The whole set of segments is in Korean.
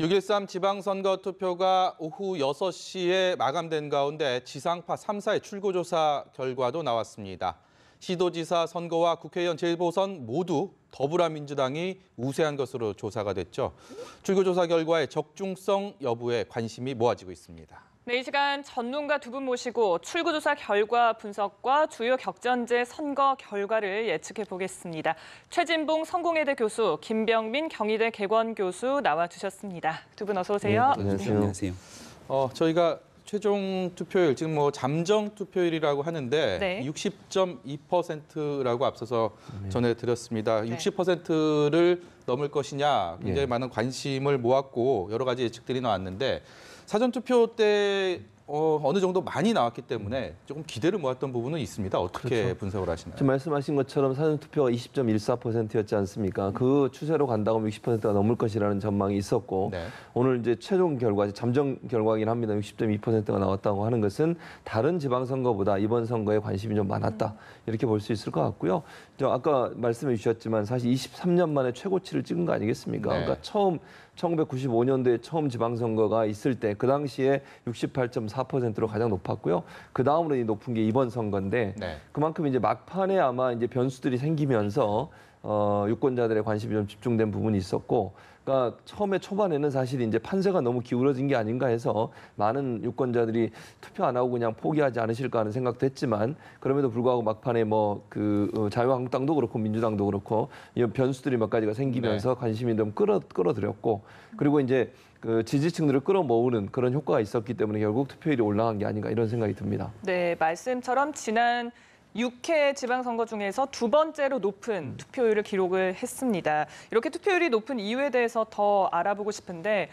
6.13 지방선거 투표가 오후 6시에 마감된 가운데 지상파 3사의 출구조사 결과도 나왔습니다. 시도지사 선거와 국회의원 재보선 모두 더불어민주당이 우세한 것으로 조사가 됐죠. 출구조사 결과의 적중성 여부에 관심이 모아지고 있습니다. 네, 이 시간 전문가 두 분 모시고 출구조사 결과 분석과 주요 격전제 선거 결과를 예측해 보겠습니다. 최진봉 성공회대 교수, 김병민 경희대 개건 교수 나와주셨습니다. 두 분 어서 오세요. 네, 안녕하세요. 안녕하세요. 저희가 최종 투표율, 지금 잠정 투표율이라고 하는데 네. 60.2%라고 앞서서 전해드렸습니다. 60%를 넘을 것이냐 굉장히 많은 관심을 모았고 여러 가지 예측들이 나왔는데 사전투표 때 어느 정도 많이 나왔기 때문에 조금 기대를 모았던 부분은 있습니다. 어떻게 분석을 하시나요? 지금 말씀하신 것처럼 사전투표가 20.14%였지 않습니까? 그 추세로 간다고 하면 60%가 넘을 것이라는 전망이 있었고 오늘 이제 최종 결과, 잠정 결과이긴 합니다. 60.2%가 나왔다고 하는 것은 다른 지방선거보다 이번 선거에 관심이 좀 많았다. 이렇게 볼 수 있을 것 같고요. 아까 말씀해 주셨지만 사실 23년 만에 최고치를 찍은 거 아니겠습니까? 그러니까 처음 1995년도에 처음 지방선거가 있을 때 그 당시에 68.4%로 가장 높았고요. 그 다음으로 높은 게 이번 선거인데 그만큼 이제 막판에 아마 이제 변수들이 생기면서 유권자들의 관심이 좀 집중된 부분이 있었고, 그러니까 처음에 초반에는 사실 이제 판세가 너무 기울어진 게 아닌가 해서 많은 유권자들이 투표 안 하고 그냥 포기하지 않으실까 하는 생각도 했지만 그럼에도 불구하고 막판에 자유한국당도 그렇고 민주당도 그렇고 이 변수들이 몇 가지가 생기면서 관심이 좀 끌어들였고, 그리고 이제 그 지지층들을 끌어모으는 그런 효과가 있었기 때문에 결국 투표율이 올라간 게 아닌가 이런 생각이 듭니다. 네, 말씀처럼 지난 6회 지방선거 중에서 두 번째로 높은 투표율을 기록을 했습니다. 이렇게 투표율이 높은 이유에 대해서 더 알아보고 싶은데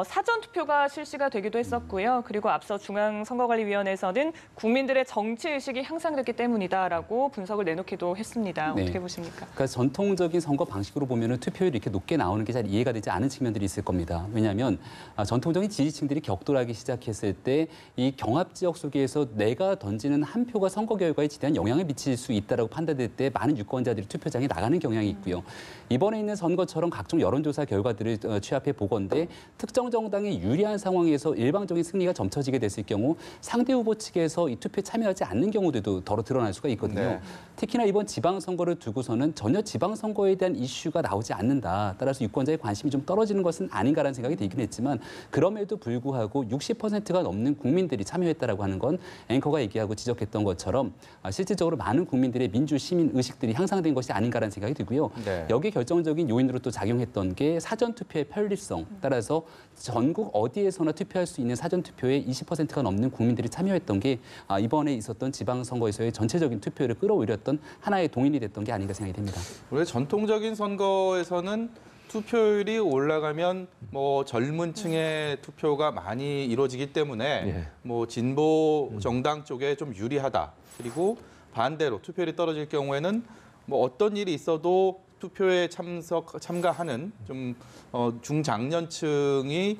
사전투표가 실시가 되기도 했었고요. 그리고 앞서 중앙선거관리위원회에서는 국민들의 정치의식이 향상됐기 때문이다라고 분석을 내놓기도 했습니다. 어떻게 보십니까? 그러니까 전통적인 선거 방식으로 보면 투표율이 이렇게 높게 나오는 게 잘 이해가 되지 않은 측면들이 있을 겁니다. 왜냐하면 전통적인 지지층들이 격돌하기 시작했을 때 이 경합 지역 속에서 내가 던지는 한 표가 선거 결과에 지대한 영향을 미칠 수 있다고 판단될 때 많은 유권자들이 투표장에 나가는 경향이 있고요. 이번에 있는 선거처럼 각종 여론조사 결과들을 취합해 보건대 특정 정당이 유리한 상황에서 일방적인 승리가 점쳐지게 됐을 경우 상대 후보 측에서 이 투표에 참여하지 않는 경우들도 더러 드러날 수가 있거든요. 특히나 이번 지방선거를 두고서는 전혀 지방선거에 대한 이슈가 나오지 않는다. 따라서 유권자의 관심이 좀 떨어지는 것은 아닌가라는 생각이 들긴 했지만 그럼에도 불구하고 60%가 넘는 국민들이 참여했다라고 하는 건 앵커가 얘기하고 지적했던 것처럼 실질적으로 많은 국민들의 민주 시민 의식들이 향상된 것이 아닌가라는 생각이 들고요. 여기에 결정적인 요인으로 또 작용했던 게 사전투표의 편리성. 따라서 전국 어디에서나 투표할 수 있는 사전투표에 20%가 넘는 국민들이 참여했던 게 이번에 있었던 지방선거에서의 전체적인 투표율을 끌어올렸던 하나의 동인이 됐던 게 아닌가 생각이 됩니다. 원래 전통적인 선거에서는 투표율이 올라가면 젊은 층의 투표가 많이 이루어지기 때문에 진보 정당 쪽에 좀 유리하다. 그리고 반대로 투표율이 떨어질 경우에는 어떤 일이 있어도 투표에 참가하는 좀 중장년층이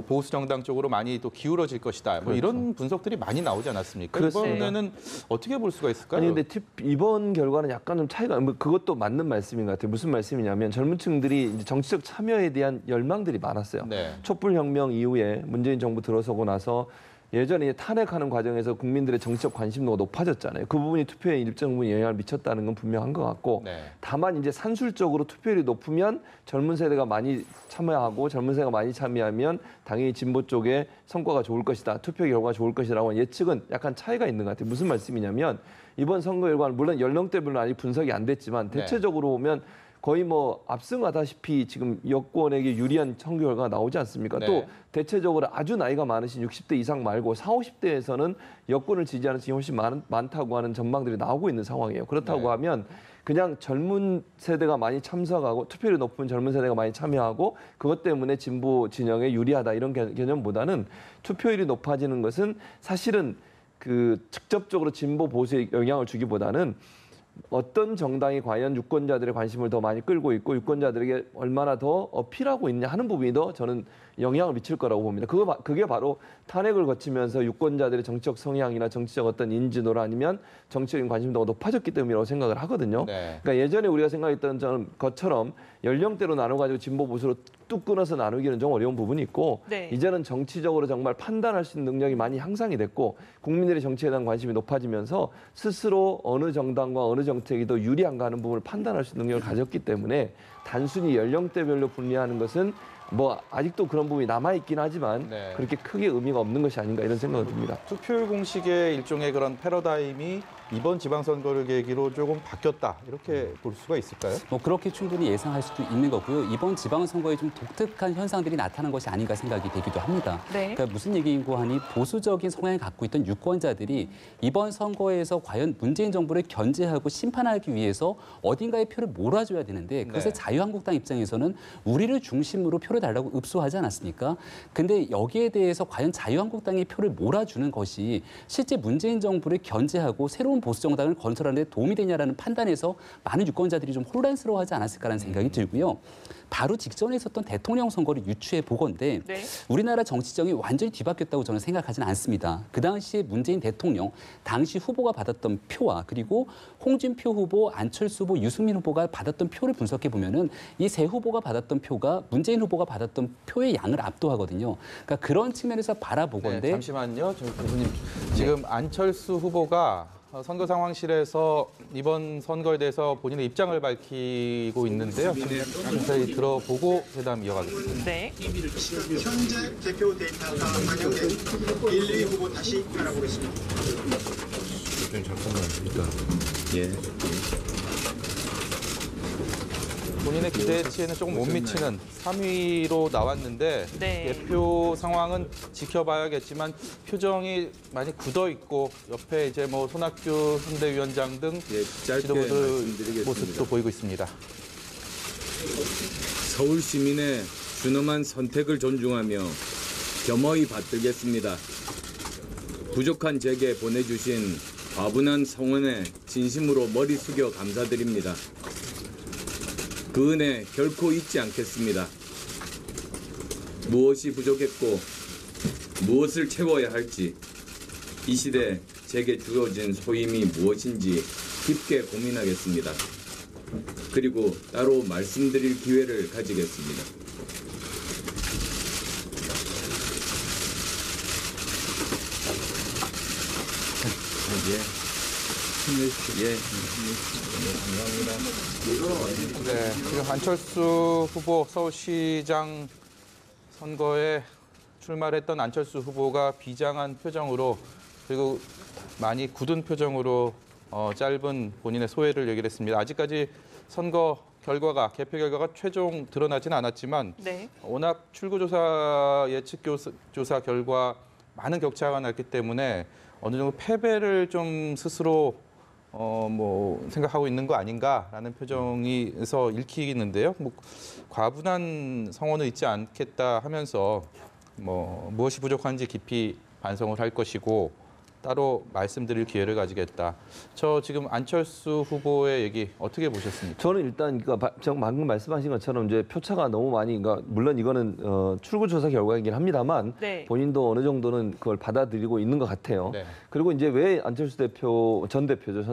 보수 정당 쪽으로 많이 또 기울어질 것이다. 이런 분석들이 많이 나오지 않았습니까? 이번에는 어떻게 볼 수가 있을까요? 아니 근데 이번 결과는 약간 좀 차이가 그것도 맞는 말씀인 것 같아요. 무슨 말씀이냐면 젊은 층들이 이제 정치적 참여에 대한 열망들이 많았어요. 촛불혁명 이후에 문재인 정부 들어서고 나서 예전에 탄핵하는 과정에서 국민들의 정치적 관심도가 높아졌잖아요. 그 부분이 투표에 일정 부분 영향을 미쳤다는 건 분명한 것 같고 다만 이제 산술적으로 투표율이 높으면 젊은 세대가 많이 참여하고 젊은 세대가 많이 참여하면 당연히 진보 쪽에 성과가 좋을 것이다. 투표 결과가 좋을 것이라고 예측은 약간 차이가 있는 것 같아요. 무슨 말씀이냐면 이번 선거 결과는 물론 연령대별로 아직 분석이 안 됐지만 대체적으로 보면 거의 압승하다시피 지금 여권에게 유리한 선거 결과가 나오지 않습니까? 또 대체적으로 아주 나이가 많으신 60대 이상 말고 40, 50대에서는 여권을 지지하는 층이 훨씬 많다고 하는 전망들이 나오고 있는 상황이에요. 그렇다고 하면 그냥 젊은 세대가 많이 참석하고 투표율이 높은 젊은 세대가 많이 참여하고 그것 때문에 진보 진영에 유리하다 이런 개념보다는 투표율이 높아지는 것은 사실은 직접적으로 진보 보수에 영향을 주기보다는 어떤 정당이 과연 유권자들의 관심을 더 많이 끌고 있고 유권자들에게 얼마나 더 어필하고 있냐 하는 부분이 더 저는 영향을 미칠 거라고 봅니다. 그게 바로 탄핵을 거치면서 유권자들의 정치적 성향이나 정치적 어떤 인지도나 아니면 정치적인 관심도가 높아졌기 때문이라고 생각을 하거든요. 그러니까 예전에 우리가 생각했던 것처럼 연령대로 나눠가지고 진보 보수로 뚝 끊어서 나누기는 좀 어려운 부분이 있고 네. 이제는 정치적으로 정말 판단할 수 있는 능력이 많이 향상이 됐고 국민들의 정치에 대한 관심이 높아지면서 스스로 어느 정당과 어느 정책이 더 유리한가 하는 부분을 판단할 수 있는 능력을 가졌기 때문에 단순히 연령대별로 분리하는 것은 뭐 아직도 그런 부분이 남아있긴 하지만 네. 그렇게 크게 의미가 없는 것이 아닌가 이런 생각이 듭니다. 투표율 공식의 일종의 그런 패러다임이 이번 지방선거를 계기로 조금 바뀌었다 이렇게 볼 수가 있을까요? 뭐 그렇게 충분히 예상할 수도 있는 거고요. 이번 지방선거에 좀 독특한 현상들이 나타난 것이 아닌가 생각이 되기도 합니다. 네. 그러니까 무슨 얘기인고 하니 보수적인 성향을 갖고 있던 유권자들이 이번 선거에서 과연 문재인 정부를 견제하고 심판하기 위해서 어딘가에 표를 몰아줘야 되는데 그것에 네. 자유한국당 입장에서는 우리를 중심으로 표를 달라고 읍소하지 않았습니까? 근데 여기에 대해서 과연 자유한국당이 표를 몰아주는 것이 실제 문재인 정부를 견제하고 새로운 보수 정당을 건설하는 데 도움이 되냐라는 판단에서 많은 유권자들이 좀 혼란스러워하지 않았을까라는 생각이 들고요. 바로 직전에 있었던 대통령 선거를 유추해 보건대 네. 우리나라 정치정이 완전히 뒤바뀌었다고 저는 생각하지는 않습니다. 그 당시에 문재인 대통령 당시 후보가 받았던 표와 그리고 홍준표 후보, 안철수 후보, 유승민 후보가 받았던 표를 분석해 보면은 이 세 후보가 받았던 표가 문재인 후보가 받았던 표의 양을 압도하거든요. 그러니까 그런 측면에서 바라보건대 네, 잠시만요, 저 교수님. 지금 안철수 후보가 선거 상황실에서 이번 선거에 대해서 본인의 입장을 밝히고 있는데요. 자세히 들어보고 대담 이어가겠습니다. 네. 현재 개표 데이터가 반영된 1, 2 후보 다시 알아보겠습니다. 잠깐만 일단 예. 본인의 기대치에는 조금 못 미치는 3위로 나왔는데 네. 개표 상황은 지켜봐야겠지만 표정이 많이 굳어 있고 옆에 이제 뭐 손학규 선대위원장 등 예, 짧게 지도부들 말씀드리겠습니다. 모습도 보이고 있습니다. 서울 시민의 준엄한 선택을 존중하며 겸허히 받들겠습니다. 부족한 제게 보내주신 과분한 성원에 진심으로 머리 숙여 감사드립니다. 그 은혜 결코 잊지 않겠습니다. 무엇이 부족했고 무엇을 채워야 할지 이 시대 제게 주어진 소임이 무엇인지 깊게 고민하겠습니다. 그리고 따로 말씀드릴 기회를 가지겠습니다. 네, 지금 안철수 후보 서울시장 선거에 출마했던 안철수 후보가 비장한 표정으로 그리고 많이 굳은 표정으로 짧은 본인의 소회를 얘기를 했습니다. 아직까지 선거 결과가 개표 결과가 최종 드러나지는 않았지만 네. 워낙 출구조사 예측 조사 결과 많은 격차가 났기 때문에 어느 정도 패배를 좀 스스로 뭐 생각하고 있는 거 아닌가라는 표정이서 읽히는데요. 뭐 과분한 성원은 있지 않겠다 하면서 뭐 무엇이 부족한지 깊이 반성을 할 것이고 따로 말씀드릴 기회를 가지겠다. 저 지금 안철수 후보의 얘기 어떻게 보셨습니까? 저는 일단 그러니까 방금 말씀하신 것처럼 이제 표차가 너무 많이 그러니까 물론 이거는 출구조사 결과이긴 합니다만 네. 본인도 어느 정도는 그걸 받아들이고 있는 것 같아요. 네. 그리고 이제 왜 안철수 전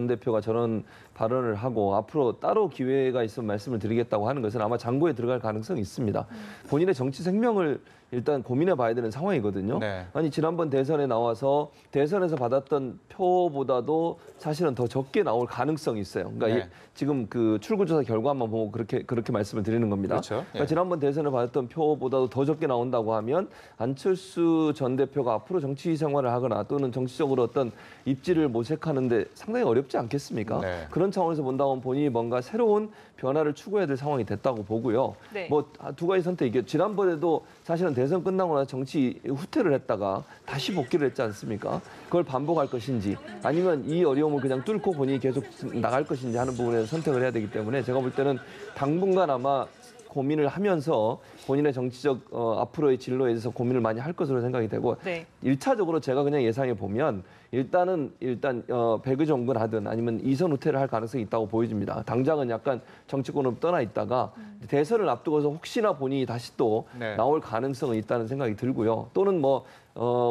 대표가 저런 발언을 하고 앞으로 따로 기회가 있으면 말씀을 드리겠다고 하는 것은 아마 장고에 들어갈 가능성이 있습니다. 본인의 정치 생명을 일단 고민해 봐야 되는 상황이거든요. 네. 아니 지난번 대선에 나와서 대선에서 받았던 표보다도 사실은 더 적게 나올 가능성이 있어요. 그러니까 네. 지금 그 출구조사 결과만 보고 그렇게 말씀을 드리는 겁니다. 그렇죠. 그러니까 예. 지난번 대선에 받았던 표보다도 더 적게 나온다고 하면 안철수 전 대표가 앞으로 정치 생활을 하거나 또는 정치적으로 어떤 입지를 모색하는데 상당히 어렵지 않겠습니까? 네. 그런 차원에서 본다면 본인이 뭔가 새로운 변화를 추구해야 될 상황이 됐다고 보고요. 네. 뭐 두 가지 선택이게 지난번에도 사실은 대선 끝나고 나서 정치 후퇴를 했다가 다시 복귀를 했지 않습니까? 그걸 반복할 것인지 아니면 이 어려움을 그냥 뚫고 본인이 계속 나갈 것인지 하는 부분에 선택을 해야 되기 때문에 제가 볼 때는 당분간 아마 고민을 하면서 본인의 정치적 앞으로의 진로에 대해서 고민을 많이 할 것으로 생각이 되고 네. 1차적으로 제가 그냥 예상해 보면 일단 백의종군하든 아니면 이선 후퇴를 할 가능성이 있다고 보여집니다. 당장은 약간 정치권으로 떠나 있다가 대선을 앞두고서 혹시나 본인이 다시 또 네. 나올 가능성은 있다는 생각이 들고요. 또는 뭐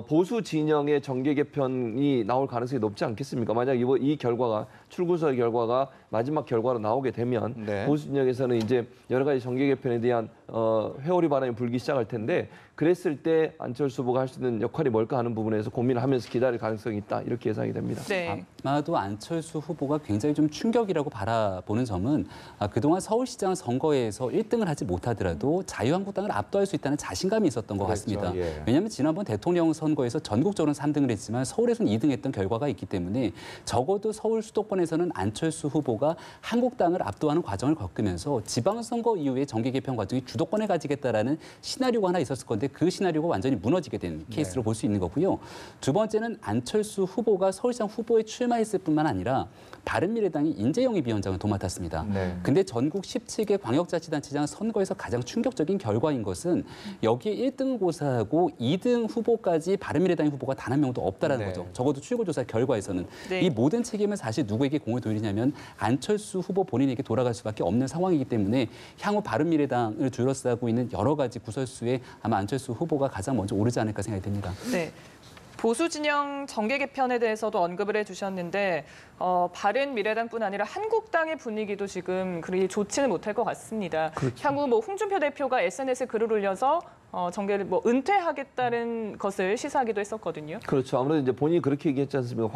보수 진영의 정계 개편이 나올 가능성이 높지 않겠습니까? 만약 이 결과가 출구조사 결과가 마지막 결과로 나오게 되면 네. 보수 진영에서는 이제 여러 가지 정계 개편에 대한 회오리 바람이 불기 시작할 텐데 그랬을 때 안철수 후보가 할 수 있는 역할이 뭘까 하는 부분에서 고민을 하면서 기다릴 가능성이 있다 이렇게 예상이 됩니다. 네. 아마도 안철수 후보가 굉장히 좀 충격이라고 바라보는 점은 그동안 서울시장 선거에서 1등을 하지 못하더라도 자유한국당을 압도할 수 있다는 자신감이 있었던 것 그렇죠. 같습니다. 예. 왜냐하면 지난번 대통령 선거에서 전국적으로는 3등을 했지만 서울에서는 2등했던 결과가 있기 때문에 적어도 서울 수도권에서는 안철수 후보가 한국당을 압도하는 과정을 겪으면서 지방선거 이후에 정계 개편 과정이 주도권을 가지겠다라는 시나리오가 하나 있었을 건데 그 시나리오가 완전히 무너지게 된 케이스로 볼 수 있는 거고요. 두 번째는 안철수 후보가 서울시장 후보에 출마했을 뿐만 아니라 바른미래당이 인재영입위원장을 도맡았습니다. 네. 근데 전국 17개 광역자치단체장 선거에서 가장 충격적인 결과인 것은 여기에 1등을 고사하고 2등 후보까지 바른미래당 후보가 단 한 명도 없다라는 네. 거죠. 적어도 출구조사 결과에서는. 네. 이 모든 책임은 사실 누구에게 공을 돌리냐면 안철수 후보 본인에게 돌아갈 수밖에 없는 상황이기 때문에 향후 바른미래당을 둘러싸고 있는 여러 가지 구설수에 아마 안철수 후보가 가장 먼저 오르지 않을까 생각이 듭니다. 네. 보수 진영 정계 개편에 대해서도 언급을 해주셨는데 바른미래당뿐 아니라 한국당의 분위기도 지금 그리 좋지는 못할 것 같습니다. 그렇죠. 향후 뭐 홍준표 대표가 SNS에 글을 올려서 정계를 뭐 은퇴하겠다는 것을 시사하기도 했었거든요. 그렇죠. 아무래도 이제 본인이 그렇게 얘기했지 않습니까?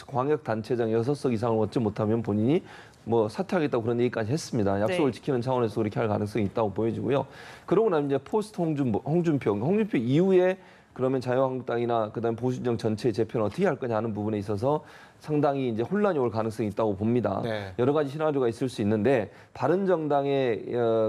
광역 단체장 6석 이상을 얻지 못하면 본인이 뭐 사퇴하겠다고 그런 얘기까지 했습니다. 약속을 네. 지키는 차원에서 그렇게 할 가능성이 있다고 보여지고요. 그러고 나면 이제 포스트 홍준표 이후에 그러면 자유한국당이나 그다음에 보수진영 전체의 재편을 어떻게 할 거냐 하는 부분에 있어서 상당히 이제 혼란이 올 가능성이 있다고 봅니다. 네. 여러 가지 시나리오가 있을 수 있는데 바른정당의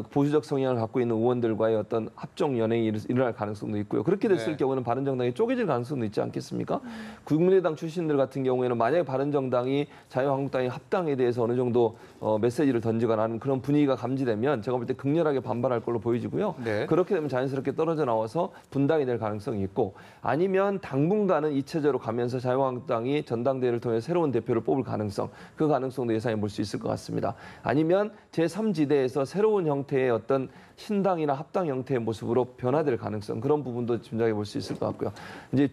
보수적 성향을 갖고 있는 의원들과의 어떤 합종 연행이 일어날 가능성도 있고요. 그렇게 됐을 네. 경우는 바른정당이 쪼개질 가능성도 있지 않겠습니까? 국민의당 출신들 같은 경우에는 만약에 바른정당이 자유한국당의 합당에 대해서 어느 정도 메시지를 던지거나 하는 그런 분위기가 감지되면 제가 볼 때 극렬하게 반발할 걸로 보여지고요. 네. 그렇게 되면 자연스럽게 떨어져 나와서 분당이 될 가능성이 있고 아니면 당분간은 이체제로 가면서 자유한국당이 전당대회를 통해 새로운 대표를 뽑을 가능성, 그 가능성도 예상해 볼 수 있을 것 같습니다. 아니면 제3지대에서 새로운 형태의 어떤 신당이나 합당 형태의 모습으로 변화될 가능성, 그런 부분도 짐작해 볼 수 있을 것 같고요. 이제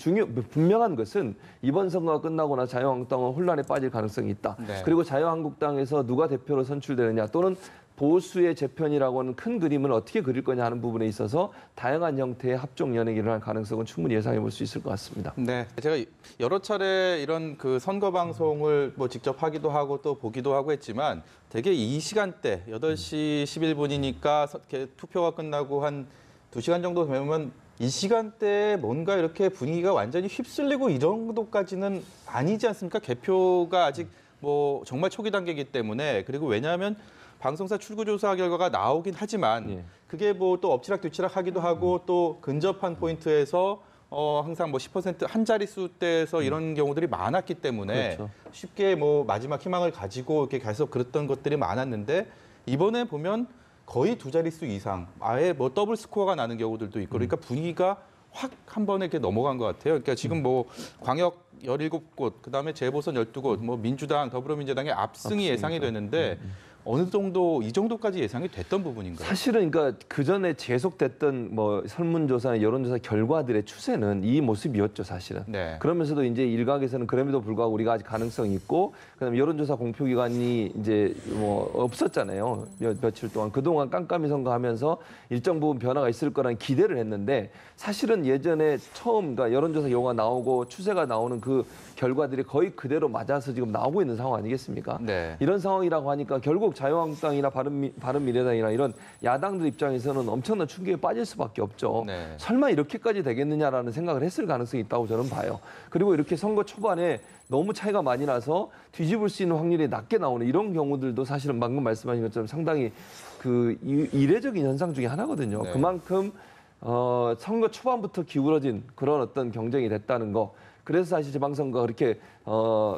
분명한 것은 이번 선거가 끝나고 나 자유한국당은 혼란에 빠질 가능성이 있다. 네. 그리고 자유한국당에서 누가 대표로 선출되느냐 또는 보수의 재편이라고 하는 큰 그림을 어떻게 그릴 거냐 하는 부분에 있어서 다양한 형태의 합종 연행이 일어날 가능성은 충분히 예상해 볼 수 있을 것 같습니다. 네, 제가 여러 차례 이런 그 선거 방송을 뭐 직접 하기도 하고 또 보기도 하고 했지만 되게 이 시간대 8시 11분이니까 투표가 끝나고 한 2시간 정도 되면 이 시간대에 뭔가 이렇게 분위기가 완전히 휩쓸리고 이 정도까지는 아니지 않습니까? 개표가 아직 뭐 정말 초기 단계이기 때문에 그리고 왜냐하면 방송사 출구조사 결과가 나오긴 하지만 예. 그게 뭐 또 엎치락 뒤치락 하기도 하고 또 근접한 포인트에서 항상 뭐 10% 한 자릿수대에서 이런 경우들이 많았기 때문에 그렇죠. 쉽게 뭐 마지막 희망을 가지고 이렇게 계속 그랬던 것들이 많았는데 이번에 보면 거의 두 자릿수 이상 아예 뭐 더블 스코어가 나는 경우들도 있고 그러니까 분위기가 확 한 번에 이렇게 넘어간 것 같아요. 그러니까 지금 뭐 광역 17곳, 그다음에 재보선 12곳, 뭐 민주당, 더불어민주당의 압승이 예상이 되는데 어느 정도 이 정도까지 예상이 됐던 부분인가요? 사실은 그러니까 그 전에 계속됐던 뭐 설문조사나 여론조사 결과들의 추세는 이 모습이었죠, 사실은. 네. 그러면서도 이제 일각에서는 그럼에도 불구하고 우리가 아직 가능성이 있고, 그다음에 여론조사 공표 기간이 이제 뭐 없었잖아요, 며칠 동안. 그동안 깜깜이 선거하면서 일정 부분 변화가 있을 거라는 기대를 했는데 사실은 예전에 처음 그러니까 여론조사 결과가 나오고 추세가 나오는 그 결과들이 거의 그대로 맞아서 지금 나오고 있는 상황 아니겠습니까? 네. 이런 상황이라고 하니까 결국 자유한국당이나 바른미래당이나 이런 야당들 입장에서는 엄청난 충격에 빠질 수밖에 없죠. 네. 설마 이렇게까지 되겠느냐라는 생각을 했을 가능성이 있다고 저는 봐요. 그리고 이렇게 선거 초반에 너무 차이가 많이 나서 뒤집을 수 있는 확률이 낮게 나오는 이런 경우들도 사실은 방금 말씀하신 것처럼 상당히 그 이례적인 현상 중에 하나거든요. 네. 그만큼 선거 초반부터 기울어진 그런 어떤 경쟁이 됐다는 거. 그래서 사실 지방선거가 그렇게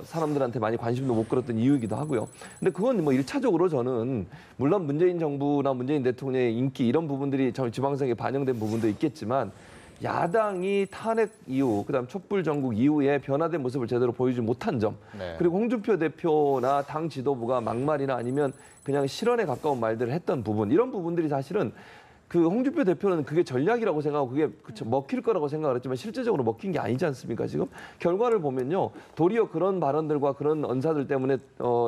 사람들한테 많이 관심도 못 끌었던 이유이기도 하고요. 근데 그건 뭐 1차적으로 저는 물론 문재인 정부나 문재인 대통령의 인기 이런 부분들이 지방선거에 반영된 부분도 있겠지만 야당이 탄핵 이후, 그다음 촛불 전국 이후에 변화된 모습을 제대로 보이지 못한 점, 그리고 홍준표 대표나 당 지도부가 막말이나 아니면 그냥 실언에 가까운 말들을 했던 부분, 이런 부분들이 사실은 그 홍준표 대표는 그게 전략이라고 생각하고 그게 먹힐 거라고 생각을 했지만 실제적으로 먹힌 게 아니지 않습니까? 지금 결과를 보면요. 도리어 그런 발언들과 그런 언사들 때문에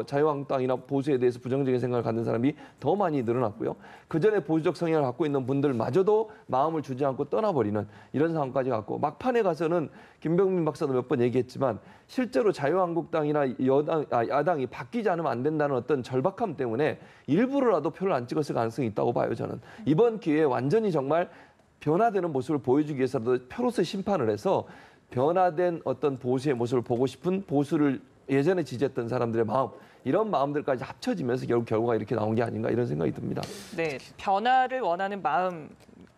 자유한국당이나 보수에 대해서 부정적인 생각을 갖는 사람이 더 많이 늘어났고요. 그전에 보수적 성향을 갖고 있는 분들마저도 마음을 주지 않고 떠나버리는 이런 상황까지 갔고 막판에 가서는 김병민 박사도 몇 번 얘기했지만 실제로 자유한국당이나 야당이 바뀌지 않으면 안 된다는 어떤 절박함 때문에 일부러라도 표를 안 찍었을 가능성이 있다고 봐요, 저는. 이번 기회에 완전히 정말 변화되는 모습을 보여주기 위해서라도 표로서 심판을 해서 변화된 어떤 보수의 모습을 보고 싶은 보수를 예전에 지지했던 사람들의 마음, 이런 마음들까지 합쳐지면서 결국 결과가 이렇게 나온 게 아닌가 이런 생각이 듭니다. 네, 변화를 원하는 마음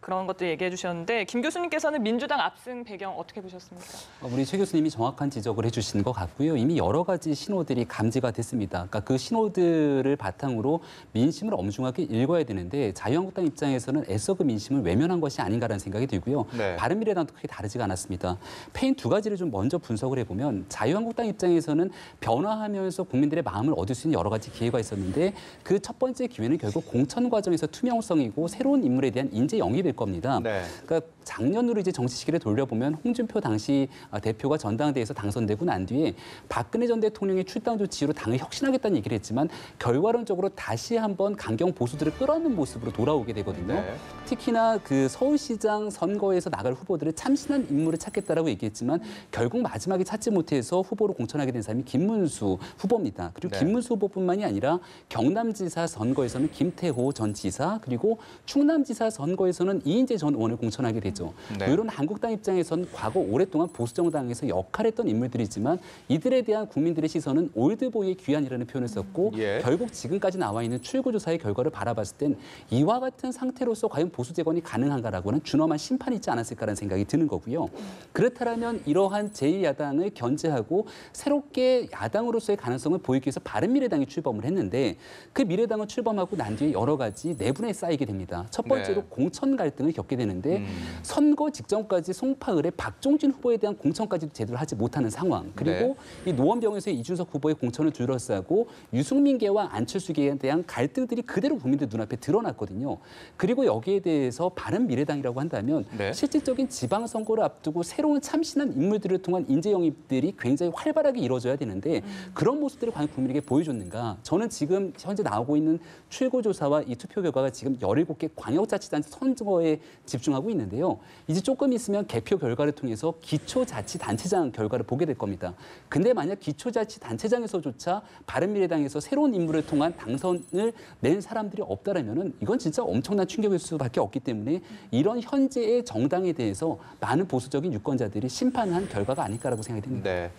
그런 것들 얘기해 주셨는데 김 교수님께서는 민주당 압승 배경 어떻게 보셨습니까? 우리 최 교수님이 정확한 지적을 해주신 것 같고요. 이미 여러 가지 신호들이 감지가 됐습니다. 그러니까 그 신호들을 바탕으로 민심을 엄중하게 읽어야 되는데 자유한국당 입장에서는 애써 그 민심을 외면한 것이 아닌가라는 생각이 들고요. 바른미래당도 크게 다르지가 않았습니다. 패인 두 가지를 좀 먼저 분석을 해보면 자유한국당 입장에서는 변화하면서 국민들의 마음을 얻을 수 있는 여러 가지 기회가 있었는데 그 첫 번째 기회는 결국 공천 과정에서 투명성이고 새로운 인물에 대한 인재 영입일 겁니다. 그러니까 작년으로 이제 정치 시기를 돌려보면 홍준표 당시 대표가 전당대회에서 당선되고 난 뒤에 박근혜 전 대통령의 출당 조치로 당을 혁신하겠다는 얘기를 했지만 결과론적으로 다시 한번 강경 보수들을 끌어안는 모습으로 돌아오게 되거든요. 특히나 그 서울시장 선거에서 나갈 후보들을 참신한 인물을 찾겠다라고 얘기했지만 결국 마지막에 찾지 못해서 후보로 공천하게 된 사람이 김문수 후보입니다. 그리고 김문수 후보뿐만이 아니라 경남지사 선거에서는 김태호 전 지사, 그리고 충남지사 선거에서는 이인재 전 의원을 공천하게 되죠. 이런 한국당 입장에선 과거 오랫동안 보수정당에서 역할했던 인물들이지만 이들에 대한 국민들의 시선은 올드보이의 귀환이라는 표현을 썼고 결국 지금까지 나와 있는 출구조사의 결과를 바라봤을 땐 이와 같은 상태로서 과연 보수 재건이 가능한가라고는 준엄한 심판이 있지 않았을까라는 생각이 드는 거고요. 그렇다면 이러한 제1야당을 견제하고 새롭게 야당으로서의 가능성을 보이기 위해서 바른미래당이 출범을 했는데 그 미래당을 출범하고 난 뒤에 여러 가지 내분에 쌓이게 됩니다. 첫 번째로 공천 갈등을 겪게 되는데 선거 직전까지 송파을의 박종진 후보에 대한 공천까지도 제대로 하지 못하는 상황. 그리고 이 노원병에서의 이준석 후보의 공천을 둘러싸고 유승민계와 안철수계에 대한 갈등들이 그대로 국민들 눈앞에 드러났거든요. 그리고 여기에 대해서 바른미래당이라고 한다면 실질적인 지방선거를 앞두고 새로운 참신한 인물들을 통한 인재 영입들이 굉장히 활발하게 이루어져야 되는데 그런 모습들을 과연 국민에게 보여줬는가. 저는 지금 현재 나오고 있는 출구조사와 이 투표 결과가 지금 17개 광역자치단체 선거에 집중하고 있는데요. 이제 조금 있으면 개표 결과를 통해서 기초자치단체장 결과를 보게 될 겁니다. 근데 만약 기초자치단체장에서조차 바른미래당에서 새로운 인물을 통한 당선을 낸 사람들이 없다라면은 이건 진짜 엄청난 충격일 수밖에 없기 때문에 이런 현재의 정당에 대해서 많은 보수적인 유권자들이 심판한 결과가 아닐까라고 생각이 듭니다.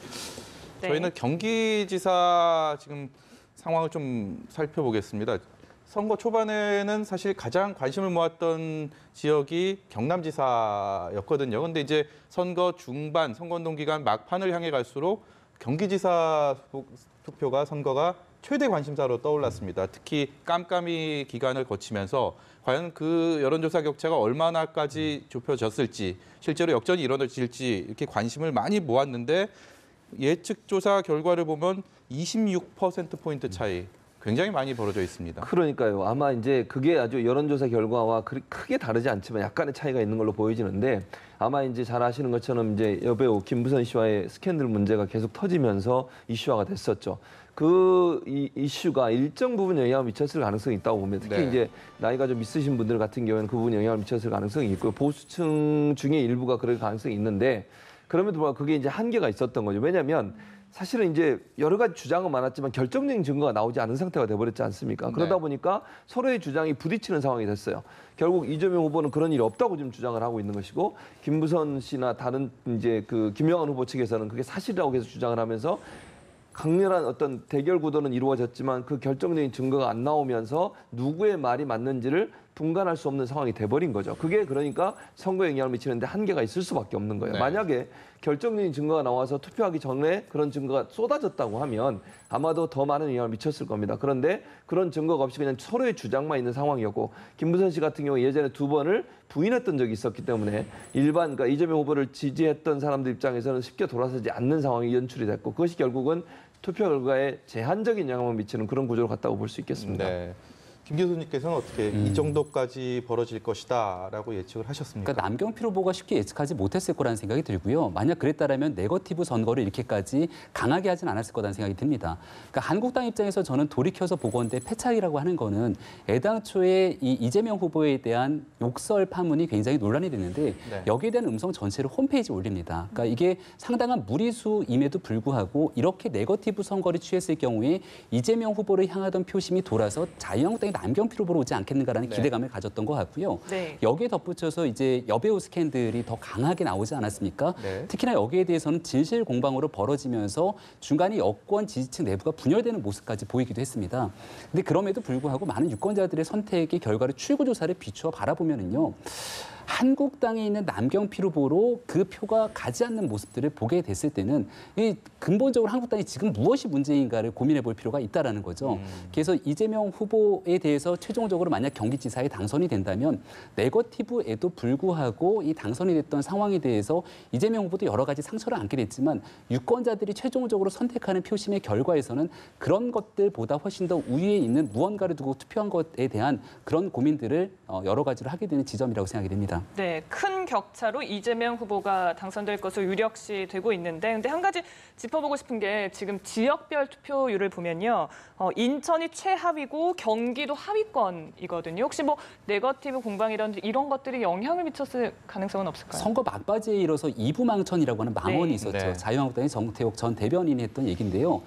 저희는 경기지사 지금 상황을 좀 살펴보겠습니다. 선거 초반에는 사실 가장 관심을 모았던 지역이 경남지사였거든요. 근데 이제 선거 중반, 선거운동 기간 막판을 향해 갈수록 경기지사 투표가 선거가 최대 관심사로 떠올랐습니다. 특히 깜깜이 기간을 거치면서 과연 그 여론조사 격차가 얼마나까지 좁혀졌을지, 실제로 역전이 이뤄질지 이렇게 관심을 많이 모았는데 예측 조사 결과를 보면 26%포인트 차이. 굉장히 많이 벌어져 있습니다. 그러니까요. 아마 이제 그게 아주 여론조사 결과와 크게 다르지 않지만 약간의 차이가 있는 걸로 보여지는데 아마 이제 잘 아시는 것처럼 이제 여배우 김부선 씨와의 스캔들 문제가 계속 터지면서 이슈화가 됐었죠. 그 이슈가 일정 부분 영향을 미쳤을 가능성이 있다고 봅니다. 특히 이제 나이가 좀 있으신 분들 같은 경우에는 그 부분 영향을 미쳤을 가능성이 있고요. 보수층 중에 일부가 그럴 가능성이 있는데 그럼에도 불구하고 그게 이제 한계가 있었던 거죠. 왜냐하면 사실은 이제 여러 가지 주장은 많았지만 결정적인 증거가 나오지 않은 상태가 돼버렸지 않습니까? 그러다 보니까 서로의 주장이 부딪히는 상황이 됐어요. 결국 이재명 후보는 그런 일이 없다고 지금 주장을 하고 있는 것이고 김부선 씨나 다른 이제 그 김영환 후보 측에서는 그게 사실이라고 계속 주장을 하면서 강렬한 어떤 대결 구도는 이루어졌지만 그 결정적인 증거가 안 나오면서 누구의 말이 맞는지를 분간할 수 없는 상황이 돼버린 거죠. 그게 그러니까 선거에 영향을 미치는데 한계가 있을 수밖에 없는 거예요. 네. 만약에 결정적인 증거가 나와서 투표하기 전에 그런 증거가 쏟아졌다고 하면 아마도 더 많은 영향을 미쳤을 겁니다. 그런데 그런 증거가 없이 그냥 서로의 주장만 있는 상황이었고 김부선 씨 같은 경우 예전에 2번을 부인했던 적이 있었기 때문에 그러니까 이재명 후보를 지지했던 사람들 입장에서는 쉽게 돌아서지 않는 상황이 연출이 됐고 그것이 결국은 투표 결과에 제한적인 영향을 미치는 그런 구조로 갔다고 볼 수 있겠습니다. 네. 김 교수님께서는 어떻게 이 정도까지 벌어질 것이다라고 예측을 하셨습니까? 그러니까 남경필 후보가 쉽게 예측하지 못했을 거라는 생각이 들고요. 만약 그랬다면 네거티브 선거를 이렇게까지 강하게 하진 않았을 거라는 생각이 듭니다. 그러니까 한국당 입장에서 저는 돌이켜서 보건대 패착이라고 하는 거는 애당초에 이 이재명 후보에 대한 욕설 파문이 굉장히 논란이 됐는데 네. 여기에 대한 음성 전체를 홈페이지에 올립니다. 그러니까 이게 상당한 무리수임에도 불구하고 이렇게 네거티브 선거를 취했을 경우에 이재명 후보를 향하던 표심이 돌아서 자유한국당이 남경필 후보로 오지 않겠는가라는 네. 기대감을 가졌던 것 같고요. 네. 여기에 덧붙여서 이제 여배우 스캔들이 더 강하게 나오지 않았습니까? 네. 특히나 여기에 대해서는 진실 공방으로 벌어지면서 중간에 여권 지지층 내부가 분열되는 모습까지 보이기도 했습니다. 근데 그럼에도 불구하고 많은 유권자들의 선택의 결과를 출구조사를 비추어 바라보면은요. 한국당에 있는 남경필 후보로 그 표가 가지 않는 모습들을 보게 됐을 때는 이 근본적으로 한국당이 지금 무엇이 문제인가를 고민해 볼 필요가 있다라는 거죠. 그래서 이재명 후보에 대해서 최종적으로 만약 경기지사에 당선이 된다면 네거티브에도 불구하고 이 당선이 됐던 상황에 대해서 이재명 후보도 여러 가지 상처를 안게 됐지만 유권자들이 최종적으로 선택하는 표심의 결과에서는 그런 것들보다 훨씬 더 우위에 있는 무언가를 두고 투표한 것에 대한 그런 고민들을 여러 가지로 하게 되는 지점이라고 생각이 됩니다. 네, 큰 격차로 이재명 후보가 당선될 것으로 유력시 되고 있는데 근데 한 가지 짚어보고 싶은 게 지금 지역별 투표율을 보면요. 인천이 최하위고 경기도 하위권이거든요. 혹시 뭐 네거티브 공방이라든지 이런 것들이 영향을 미쳤을 가능성은 없을까요? 선거 막바지에 이뤄서 이부망천이라고 하는 망언이 네. 있었죠. 네. 자유한국당의 정태욱 전 대변인이 했던 얘기인데요.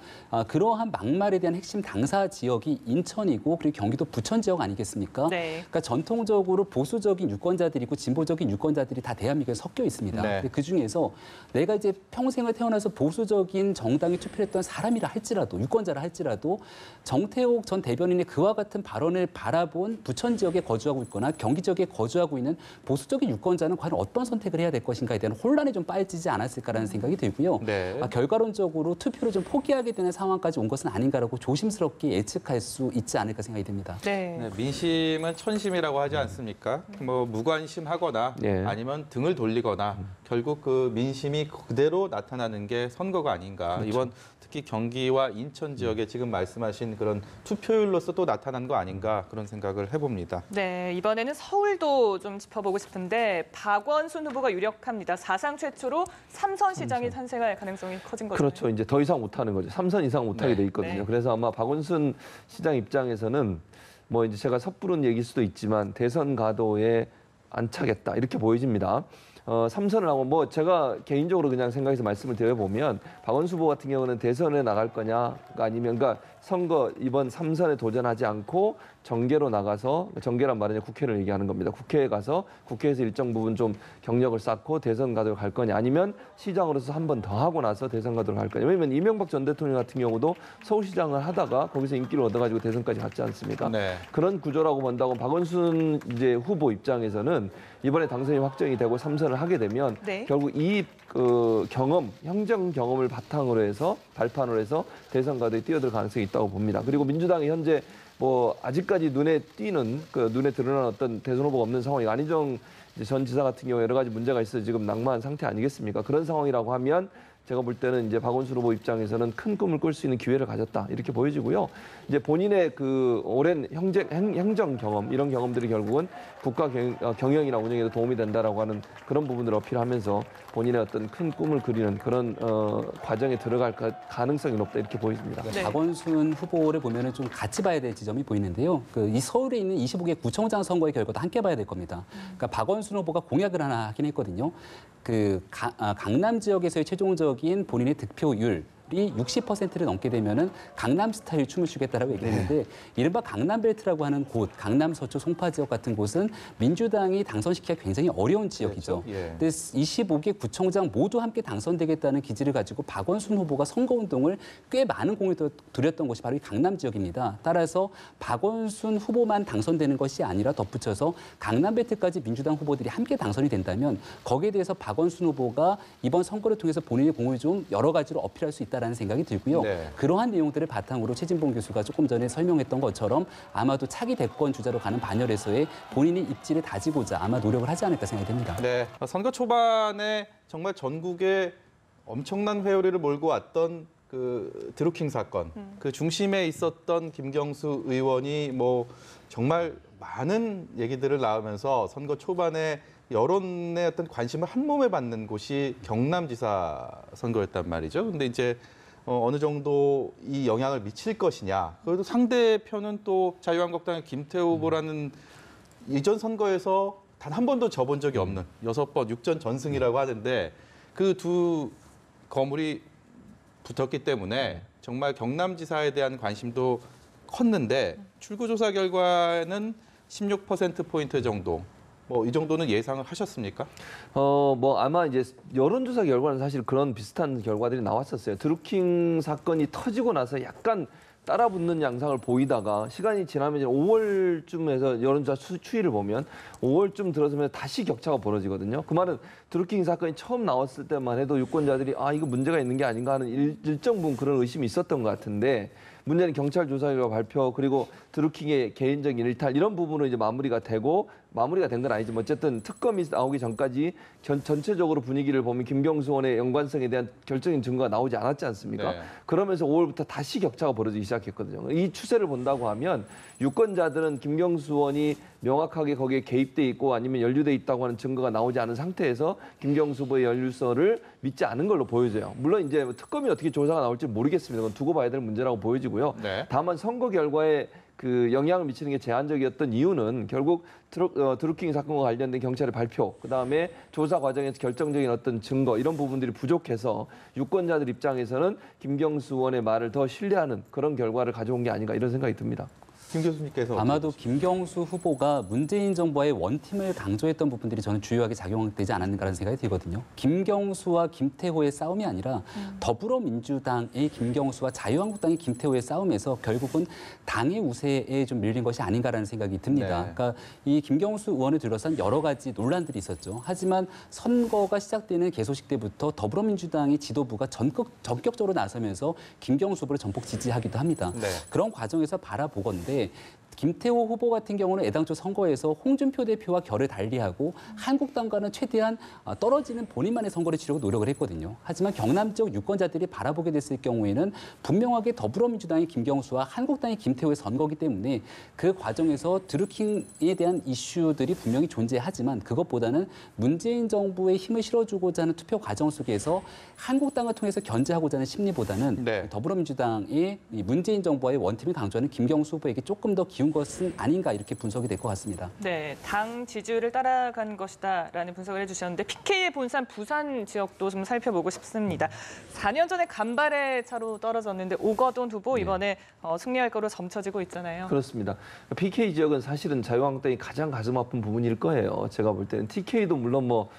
그러한 막말에 대한 핵심 당사 지역이 인천이고 그리고 경기도 부천 지역 아니겠습니까? 네. 그러니까 전통적으로 보수적인 유권자들이고 진보적인 유권자들이 다 대한민국에 섞여 있습니다. 네. 근데 그중에서 내가 이제 평생을 태어나서 보수적인 정당에 투표했던 사람이라 할지라도 유권자라 할지라도 정태욱 전 대변인의 그와 같은 발언을 바라본 부천 지역에 거주하고 있거나 경기 지역에 거주하고 있는 보수적인 유권자는 과연 어떤 선택을 해야 될 것인가에 대한 혼란에 좀 빠지지 않았을까라는 생각이 들고요. 네. 결과론적으로 투표를 좀 포기하게 되는 상황까지 온 것은 아닌가라고 조심스럽게 예측할 수 있지 않을까 생각이 듭니다. 네. 네, 민심은 천심이라고 하지 않습니까? 뭐 무관심하거나 예. 아니면 등을 돌리거나 결국 그 민심이 그대로 나타나는 게 선거가 아닌가. 이번 특히 경기와 인천 지역에 지금 말씀하신 그런 투표율로서 또 나타난 거 아닌가 그런 생각을 해봅니다. 네, 이번에는 서울도 좀 짚어보고 싶은데 박원순 후보가 유력합니다. 사상 최초로 삼선 시장이 탄생할 가능성이 커진 거죠. 그렇죠. 이제 더 이상 못하는 거죠. 3선 이상 못하게 네. 돼 있거든요. 네. 그래서 아마 박원순 시장 입장에서는 뭐 이제 제가 섣부른 얘기일 수도 있지만 대선 가도에 안 차겠다 이렇게 보여집니다. 3선을 하고 뭐 제가 개인적으로 그냥 생각해서 말씀을 드려보면 박원순 후보 같은 경우는 대선에 나갈 거냐 아니면 그러니까 선거 이번 3선에 도전하지 않고 정계로 나가서 정계란 말은 국회를 얘기하는 겁니다. 국회에 가서 국회에서 일정 부분 좀 경력을 쌓고 대선 가도록 갈 거냐 아니면 시장으로서 한 번 더 하고 나서 대선 가도록 할 거냐. 왜냐면 이명박 전 대통령 같은 경우도 서울시장을 하다가 거기서 인기를 얻어가지고 대선까지 갔지 않습니까? 네. 그런 구조라고 본다고 박원순 이제 후보 입장에서는 이번에 당선이 확정이 되고 3선을 하게 되면 네. 결국 이 경험, 행정 경험을 바탕으로 해서 발판으로 해서 대선 가도에 뛰어들 가능성이 있다고 봅니다. 그리고 민주당이 현재 뭐 아직까지 눈에 띄는 눈에 드러난 어떤 대선 후보가 없는 상황이 안희정 전 지사 같은 경우 여러 가지 문제가 있어서 지금 낙마한 상태 아니겠습니까? 그런 상황이라고 하면 제가 볼 때는 이제 박원순 후보 입장에서는 큰 꿈을 꿀 수 있는 기회를 가졌다 이렇게 보여지고요. 이제 본인의 그 오랜 행정 경험 이런 경험들이 결국은 국가 경영이나 운영에도 도움이 된다라고 하는 그런 부분을 어필하면서 본인의 어떤 큰 꿈을 그리는 그런 과정에 들어갈 가능성이 높다 이렇게 보입니다. 네. 박원순 후보를 보면은 좀 같이 봐야 될 지점이 보이는데요. 이 서울에 있는 25개 구청장 선거의 결과도 함께 봐야 될 겁니다. 그러니까 박원순 후보가 공약을 하나 하긴 했거든요. 강남 지역에서의 최종적인 본인의 득표율 이 60%를 넘게 되면은 강남 스타일 춤을 추겠다라고 얘기했는데 이른바 강남벨트라고 하는 곳, 강남 서초 송파 지역 같은 곳은 민주당이 당선시키기가 굉장히 어려운 지역이죠. 그렇죠. 예. 근데 25개 구청장 모두 함께 당선되겠다는 기지를 가지고 박원순 후보가 선거운동을 꽤 많은 공을 들였던 곳이 바로 이 강남 지역입니다. 따라서 박원순 후보만 당선되는 것이 아니라 덧붙여서 강남벨트까지 민주당 후보들이 함께 당선이 된다면 거기에 대해서 박원순 후보가 이번 선거를 통해서 본인의 공을 좀 여러 가지로 어필할 수 있다는 생각이 들고요. 네. 그러한 내용들을 바탕으로 최진봉 교수가 조금 전에 설명했던 것처럼 아마도 차기 대권 주자로 가는 반열에서의 본인의 입지를 다지고자 아마 노력을 하지 않을까 생각이 됩니다. 네, 선거 초반에 정말 전국에 엄청난 회오리를 몰고 왔던 그 드루킹 사건, 그 중심에 있었던 김경수 의원이 뭐 정말 많은 얘기들을 낳으면서 선거 초반에 여론의 어떤 관심을 한 몸에 받는 곳이 경남지사 선거였단 말이죠. 근데 이제 어느 정도 이 영향을 미칠 것이냐. 그래도 상대편은 또 자유한국당의 김태우 후보라는 이전 선거에서 단 한 번도 져본 적이 없는 6번 6전 전승이라고 하는데 그 두 거물이 붙었기 때문에 정말 경남지사에 대한 관심도 컸는데 출구조사 결과는 16%포인트 정도. 뭐 이 정도는 예상을 하셨습니까? 뭐 아마 이제 여론조사 결과는 사실 그런 비슷한 결과들이 나왔었어요. 드루킹 사건이 터지고 나서 약간 따라붙는 양상을 보이다가 시간이 지나면 이제 5월쯤에서 여론조사 추이를 보면 5월쯤 들어서면 다시 격차가 벌어지거든요. 그 말은 드루킹 사건이 처음 나왔을 때만 해도 유권자들이 아 이거 문제가 있는 게 아닌가 하는 일정 부분 그런 의심이 있었던 것 같은데 문제는 경찰 조사 결과 발표 그리고 드루킹의 개인적인 일탈 이런 부분으로 이제 마무리가 되고 마무리가 된 건 아니지만 어쨌든 특검이 나오기 전까지 전체적으로 분위기를 보면 김경수 의원의 연관성에 대한 결정적인 증거가 나오지 않았지 않습니까? 네. 그러면서 5월부터 다시 격차가 벌어지기 시작했거든요. 이 추세를 본다고 하면 유권자들은 김경수 의원이 명확하게 거기에 개입돼 있고 아니면 연루돼 있다고 하는 증거가 나오지 않은 상태에서 김경수 후보의 연루설을 믿지 않은 걸로 보여져요. 물론 이제 특검이 어떻게 조사가 나올지 모르겠습니다. 그건 두고 봐야 될 문제라고 보여지고요. 네. 다만 선거 결과에 그 영향을 미치는 게 제한적이었던 이유는 결국 드루킹 사건과 관련된 경찰의 발표, 그다음에 조사 과정에서 결정적인 어떤 증거 이런 부분들이 부족해서 유권자들 입장에서는 김경수 의원의 말을 더 신뢰하는 그런 결과를 가져온 게 아닌가 이런 생각이 듭니다. 김 교수님께서 아마도 김경수 후보가 문재인 정부와의 원팀을 강조했던 부분들이 저는 주요하게 작용되지 않았는가라는 생각이 들거든요. 김경수와 김태호의 싸움이 아니라 더불어민주당의 김경수와 자유한국당의 김태호의 싸움에서 결국은 당의 우세에 좀 밀린 것이 아닌가라는 생각이 듭니다. 네. 그러니까 이 김경수 의원을 둘러싼 여러 가지 논란들이 있었죠. 하지만 선거가 시작되는 개소식 때부터 더불어민주당의 지도부가 전격적으로 나서면서 김경수 후보를 전폭 지지하기도 합니다. 네. 그런 과정에서 바라보건대 김태호 후보 같은 경우는 애당초 선거에서 홍준표 대표와 결을 달리하고 한국당과는 최대한 떨어지는 본인만의 선거를 치르고 노력을 했거든요. 하지만 경남 지역 유권자들이 바라보게 됐을 경우에는 분명하게 더불어민주당의 김경수와 한국당의 김태호의 선거이기 때문에 그 과정에서 드루킹에 대한 이슈들이 분명히 존재하지만 그것보다는 문재인 정부에 힘을 실어주고자 하는 투표 과정 속에서 한국당을 통해서 견제하고자 하는 심리보다는 네. 더불어민주당의 이 문재인 정부와의 원팀을 강조하는 김경수 후보에게 조금 더 기운 것은 아닌가 이렇게 분석이 될 것 같습니다. 네, 당 지지율을 따라간 것이다라는 분석을 해주셨는데 PK의 본산 부산 지역도 좀 살펴보고 싶습니다. 4년 전에 간발의 차로 떨어졌는데 오거돈 후보 이번에 승리할 거로 점쳐지고 있잖아요. 그렇습니다. PK 지역은 사실은 자유한국당이 가장 가슴 아픈 부분일 거예요. 제가 볼 때는 TK도 물론 뭐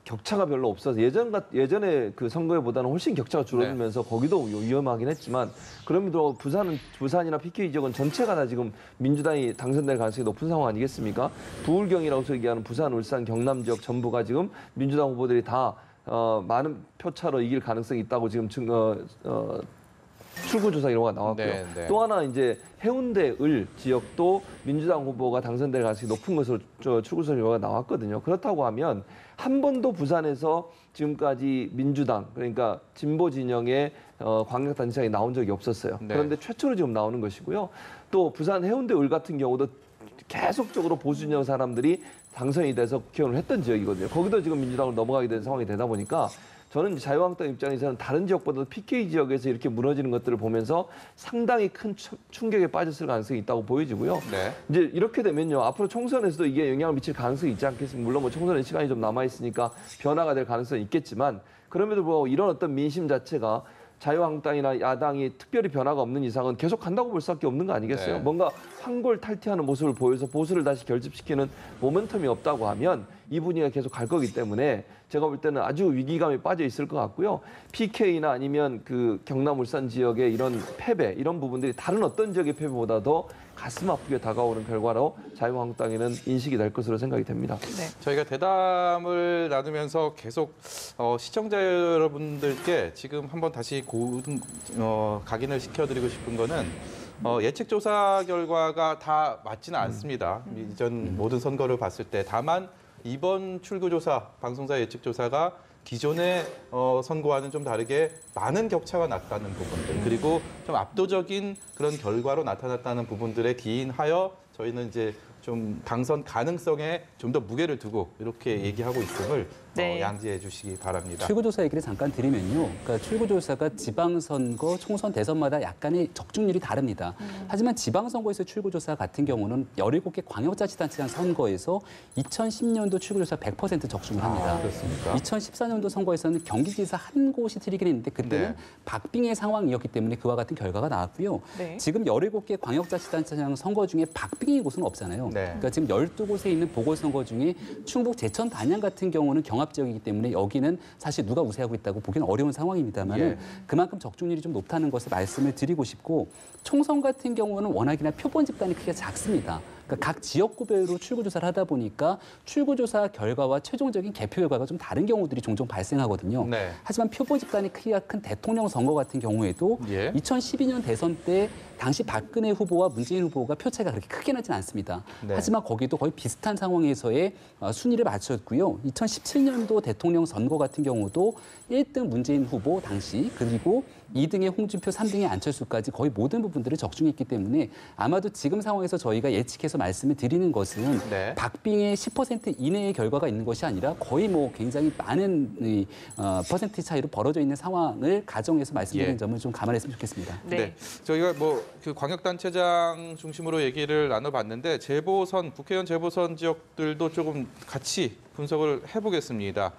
격차가 별로 없어서 예전에 그 선거에보다는 훨씬 격차가 줄어들면서 거기도 위험하긴 했지만 그럼에도 부산이나 PK 지역은 전체가 다 지금 민주당이 당선될 가능성이 높은 상황 아니겠습니까? 부울경이라고 얘기하는 부산, 울산, 경남 지역 전부가 지금 민주당 후보들이 다 많은 표차로 이길 가능성이 있다고 지금 출구조사 결과가 나왔고요. 네, 네. 또 하나 이제 해운대 을 지역도 민주당 후보가 당선될 가능성이 높은 것으로 출구조사 결과가 나왔거든요. 그렇다고 하면 한 번도 부산에서 지금까지 민주당 그러니까 진보 진영의 광역단체장이 나온 적이 없었어요. 네. 그런데 최초로 지금 나오는 것이고요. 또 부산 해운대 을 같은 경우도 계속적으로 보수 진영 사람들이 당선이 돼서 국회의원을 했던 지역이거든요. 거기도 지금 민주당으로 넘어가게 된 상황이 되다 보니까 저는 자유한국당 입장에서는 다른 지역보다 PK 지역에서 이렇게 무너지는 것들을 보면서 상당히 큰 충격에 빠졌을 가능성이 있다고 보여지고요. 네. 이제 이렇게 되면요. 앞으로 총선에서도 이게 영향을 미칠 가능성이 있지 않겠습니까? 물론 뭐 총선에 시간이 좀 남아있으니까 변화가 될 가능성이 있겠지만 그럼에도 불구하고 이런 어떤 민심 자체가 자유한국당이나 야당이 특별히 변화가 없는 이상은 계속 간다고 볼 수밖에 없는 거 아니겠어요? 네. 뭔가 환골탈퇴하는 모습을 보여서 보수를 다시 결집시키는 모멘텀이 없다고 하면 이 분위기가 계속 갈 거기 때문에 제가 볼 때는 아주 위기감에 빠져 있을 것 같고요. PK나 아니면 그 경남 울산 지역의 이런 패배 이런 부분들이 다른 어떤 지역의 패배보다 더 가슴 아프게 다가오는 결과로 자유한국당에는 인식이 될 것으로 생각이 됩니다. 네. 저희가 대담을 나누면서 계속 시청자 여러분들께 지금 한번 다시 각인을 시켜드리고 싶은 거는 예측 조사 결과가 다 맞지는 않습니다. 이전 모든 선거를 봤을 때 다만 이번 출구조사, 방송사 예측 조사가 기존의 선거와는 좀 다르게 많은 격차가 났다는 부분들 그리고 좀 압도적인 그런 결과로 나타났다는 부분들에 기인하여 저희는 이제 좀 당선 가능성에 좀 더 무게를 두고 이렇게 얘기하고 있음을 네. 양지해 주시기 바랍니다. 출구조사 얘기를 잠깐 드리면요. 그러니까 출구조사가 지방선거, 총선, 대선마다 약간의 적중률이 다릅니다. 하지만 지방선거에서 출구조사 같은 경우는 17개 광역자치단체장 선거에서 2010년도 출구조사 100% 적중을 합니다. 그렇습니까? 2014년도 선거에서는 경기지사 한 곳이 틀리긴 했는데 그때는 네. 박빙의 상황이었기 때문에 그와 같은 결과가 나왔고요. 네. 지금 17개 광역자치단체장 선거 중에 박빙의 곳은 없잖아요. 네. 그러니까 지금 12곳에 있는 보궐선거 중에 충북 제천 단양 같은 경우는 경합지역이기 때문에 여기는 사실 누가 우세하고 있다고 보기는 어려운 상황입니다만 예. 그만큼 적중률이 좀 높다는 것을 말씀을 드리고 싶고 총선 같은 경우는 워낙이나 표본 집단이 크게 작습니다. 그러니까 각 지역구별로 출구조사를 하다 보니까 출구조사 결과와 최종적인 개표 결과가 좀 다른 경우들이 종종 발생하거든요. 네. 하지만 표본 집단이 크기가 큰 대통령 선거 같은 경우에도 예. 2012년 대선 때 당시 박근혜 후보와 문재인 후보가 표 차이가 그렇게 크게 나진 않습니다. 네. 하지만 거기도 거의 비슷한 상황에서의 순위를 맞췄고요. 2017년도 대통령 선거 같은 경우도 1등 문재인 후보 당시 그리고 2등의 홍준표, 3등의 안철수까지 거의 모든 부분들을 적중했기 때문에 아마도 지금 상황에서 저희가 예측해서 말씀을 드리는 것은 네. 박빙의 10% 이내의 결과가 있는 것이 아니라 거의 뭐 굉장히 많은 퍼센트 차이로 벌어져 있는 상황을 가정해서 말씀드리는 예. 점을 좀 감안했으면 좋겠습니다. 네. 저희가 뭐 그 광역단체장 중심으로 얘기를 나눠봤는데 국회의원 재보선 지역들도 조금 같이 분석을 해보겠습니다.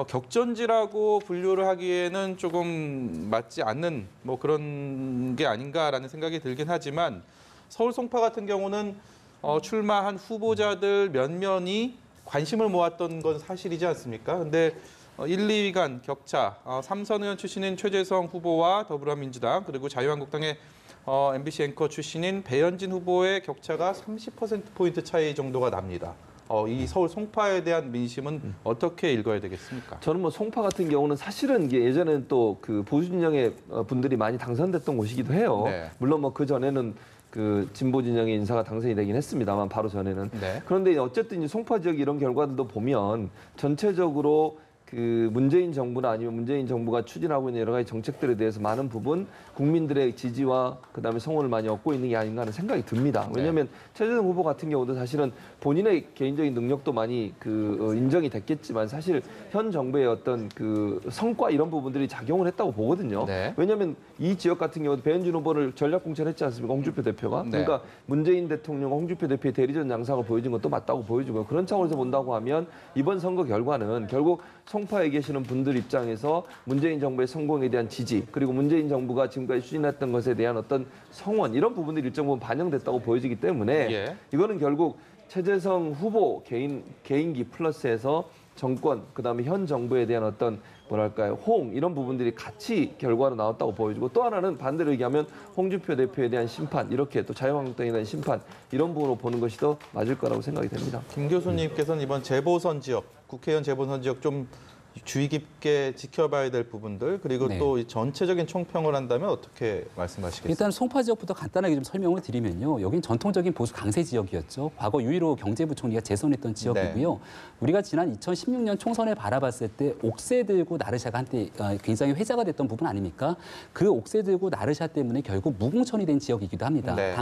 격전지라고 분류를 하기에는 조금 맞지 않는 뭐 그런 게 아닌가라는 생각이 들긴 하지만 서울 송파 같은 경우는 출마한 후보자들 면면이 관심을 모았던 건 사실이지 않습니까? 근데 1, 2위 간 격차, 3선 의원 출신인 최재성 후보와 더불어민주당 그리고 자유한국당의 MBC 앵커 출신인 배현진 후보의 격차가 30%포인트 차이 정도가 납니다. 이 서울 송파에 대한 민심은 어떻게 읽어야 되겠습니까? 저는 뭐 송파 같은 경우는 사실은 이게 예전에는 또 그 보수 진영의 분들이 많이 당선됐던 곳이기도 해요. 네. 물론 뭐 그 전에는 그 진보 진영의 인사가 당선이 되긴 했습니다만 바로 전에는. 네. 그런데 어쨌든 이제 송파 지역 이런 결과들도 보면 전체적으로 그 문재인 정부나 아니면 문재인 정부가 추진하고 있는 여러 가지 정책들에 대해서 많은 부분 국민들의 지지와 그다음에 성원을 많이 얻고 있는 게 아닌가 하는 생각이 듭니다. 왜냐하면 최재성 후보 같은 경우도 사실은 본인의 개인적인 능력도 많이 인정이 됐겠지만 사실 현 정부의 어떤 그 성과 이런 부분들이 작용을 했다고 보거든요. 네. 왜냐하면 이 지역 같은 경우도 배현진 후보를 전략 공천했지 않습니까? 홍준표 대표가. 네. 그러니까 문재인 대통령, 홍준표 대표의 대리전 양상을 보여준 것도 맞다고 보여주고요. 그런 차원에서 본다고 하면 이번 선거 결과는 결국 송파에 계시는 분들 입장에서 문재인 정부의 성공에 대한 지지 그리고 문재인 정부가 지금까지 추진했던 것에 대한 어떤 성원 이런 부분들이 일정 부분 반영됐다고 보여지기 때문에 예. 이거는 결국 최재성 후보 개인기 플러스해서 정권 그다음에 현 정부에 대한 어떤 뭐랄까요 호응 이런 부분들이 같이 결과로 나왔다고 보여지고 또 하나는 반대로 얘기하면 홍준표 대표에 대한 심판 이렇게 또 자유한국당에 대한 심판 이런 부분으로 보는 것이 더 맞을 거라고 생각이 됩니다. 김 교수님께서는 이번 재보선 지역, 국회의원 재보선 지역 좀 주의 깊게 지켜봐야 될 부분들 그리고 네. 또 전체적인 총평을 한다면 어떻게 말씀하시겠습니까? 일단 송파 지역부터 간단하게 좀 설명을 드리면요. 여긴 전통적인 보수 강세 지역이었죠. 과거 유일호 경제부총리가 재선했던 지역이고요. 우리가 지난 2016년 총선을 바라봤을 때 옥새 들고 나르샤가 한때 굉장히 회자가 됐던 부분 아닙니까? 그 옥새 들고 나르샤 때문에 결국 무공천이 된 지역이기도 합니다. 네.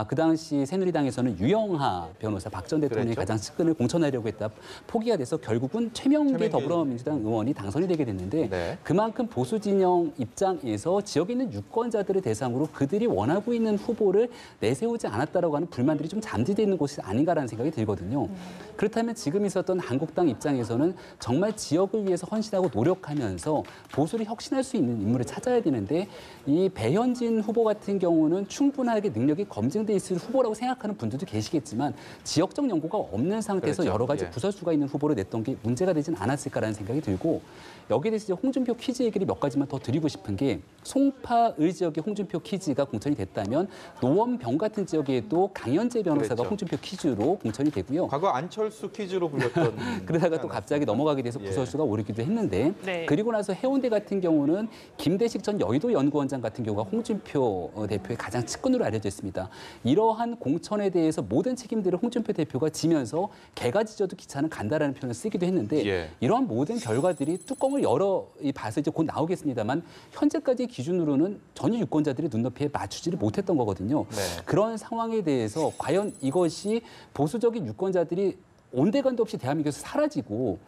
그 당시 새누리당에서는 유영하 변호사 박 전 대통령이 그랬죠. 가장 측근을 공천하려고 했다 포기가 돼서 결국은 최명기 더불어 더불어민주당 의원이 당선이 되게 됐는데 네. 그만큼 보수 진영 입장에서 지역에 있는 유권자들을 대상으로 그들이 원하고 있는 후보를 내세우지 않았다라고 하는 불만들이 좀 잠재되어 있는 곳이 아닌가라는 생각이 들거든요. 그렇다면 지금 있었던 한국당 입장에서는 정말 지역을 위해서 헌신하고 노력하면서 보수를 혁신할 수 있는 인물을 찾아야 되는데 이 배현진 후보 같은 경우는 충분하게 능력이 검증돼 있을 후보라고 생각하는 분들도 계시겠지만 지역적 연고가 없는 상태에서 그렇죠. 여러 가지 예. 구설수가 있는 후보를 냈던 게 문제가 되진 않았을까라는 생각이 들고 여기에 대해서 이제 홍준표 퀴즈 얘기를 몇 가지만 더 드리고 싶은 게 송파을 지역의 홍준표 퀴즈가 공천이 됐다면 노원병 같은 지역에도 강현재 변호사가 그랬죠. 홍준표 퀴즈로 공천이 되고요. 과거 안철수 퀴즈로 불렸던 그러다가 또 갑자기 넘어가게 돼서 예. 구설수가 오르기도 했는데 네. 그리고 나서 해운대 같은 경우는 김대식 전 여의도 연구원장 같은 경우가 홍준표 대표의 가장 측근으로 알려져 있습니다. 이러한 공천에 대해서 모든 책임들을 홍준표 대표가 지면서 개가 짖어도 기차는 간다라는 표현을 쓰기도 했는데 예. 이러한 모든 결과들이 뚜껑을 열어 봐서 이제 곧 나오겠습니다만 현재까지 기준으로는 전혀 유권자들이 눈높이에 맞추지를 못했던 거거든요. 네. 그런 상황에 대해서 과연 이것이 보수적인 유권자들이 온데간데 없이 대한민국에서 사라지고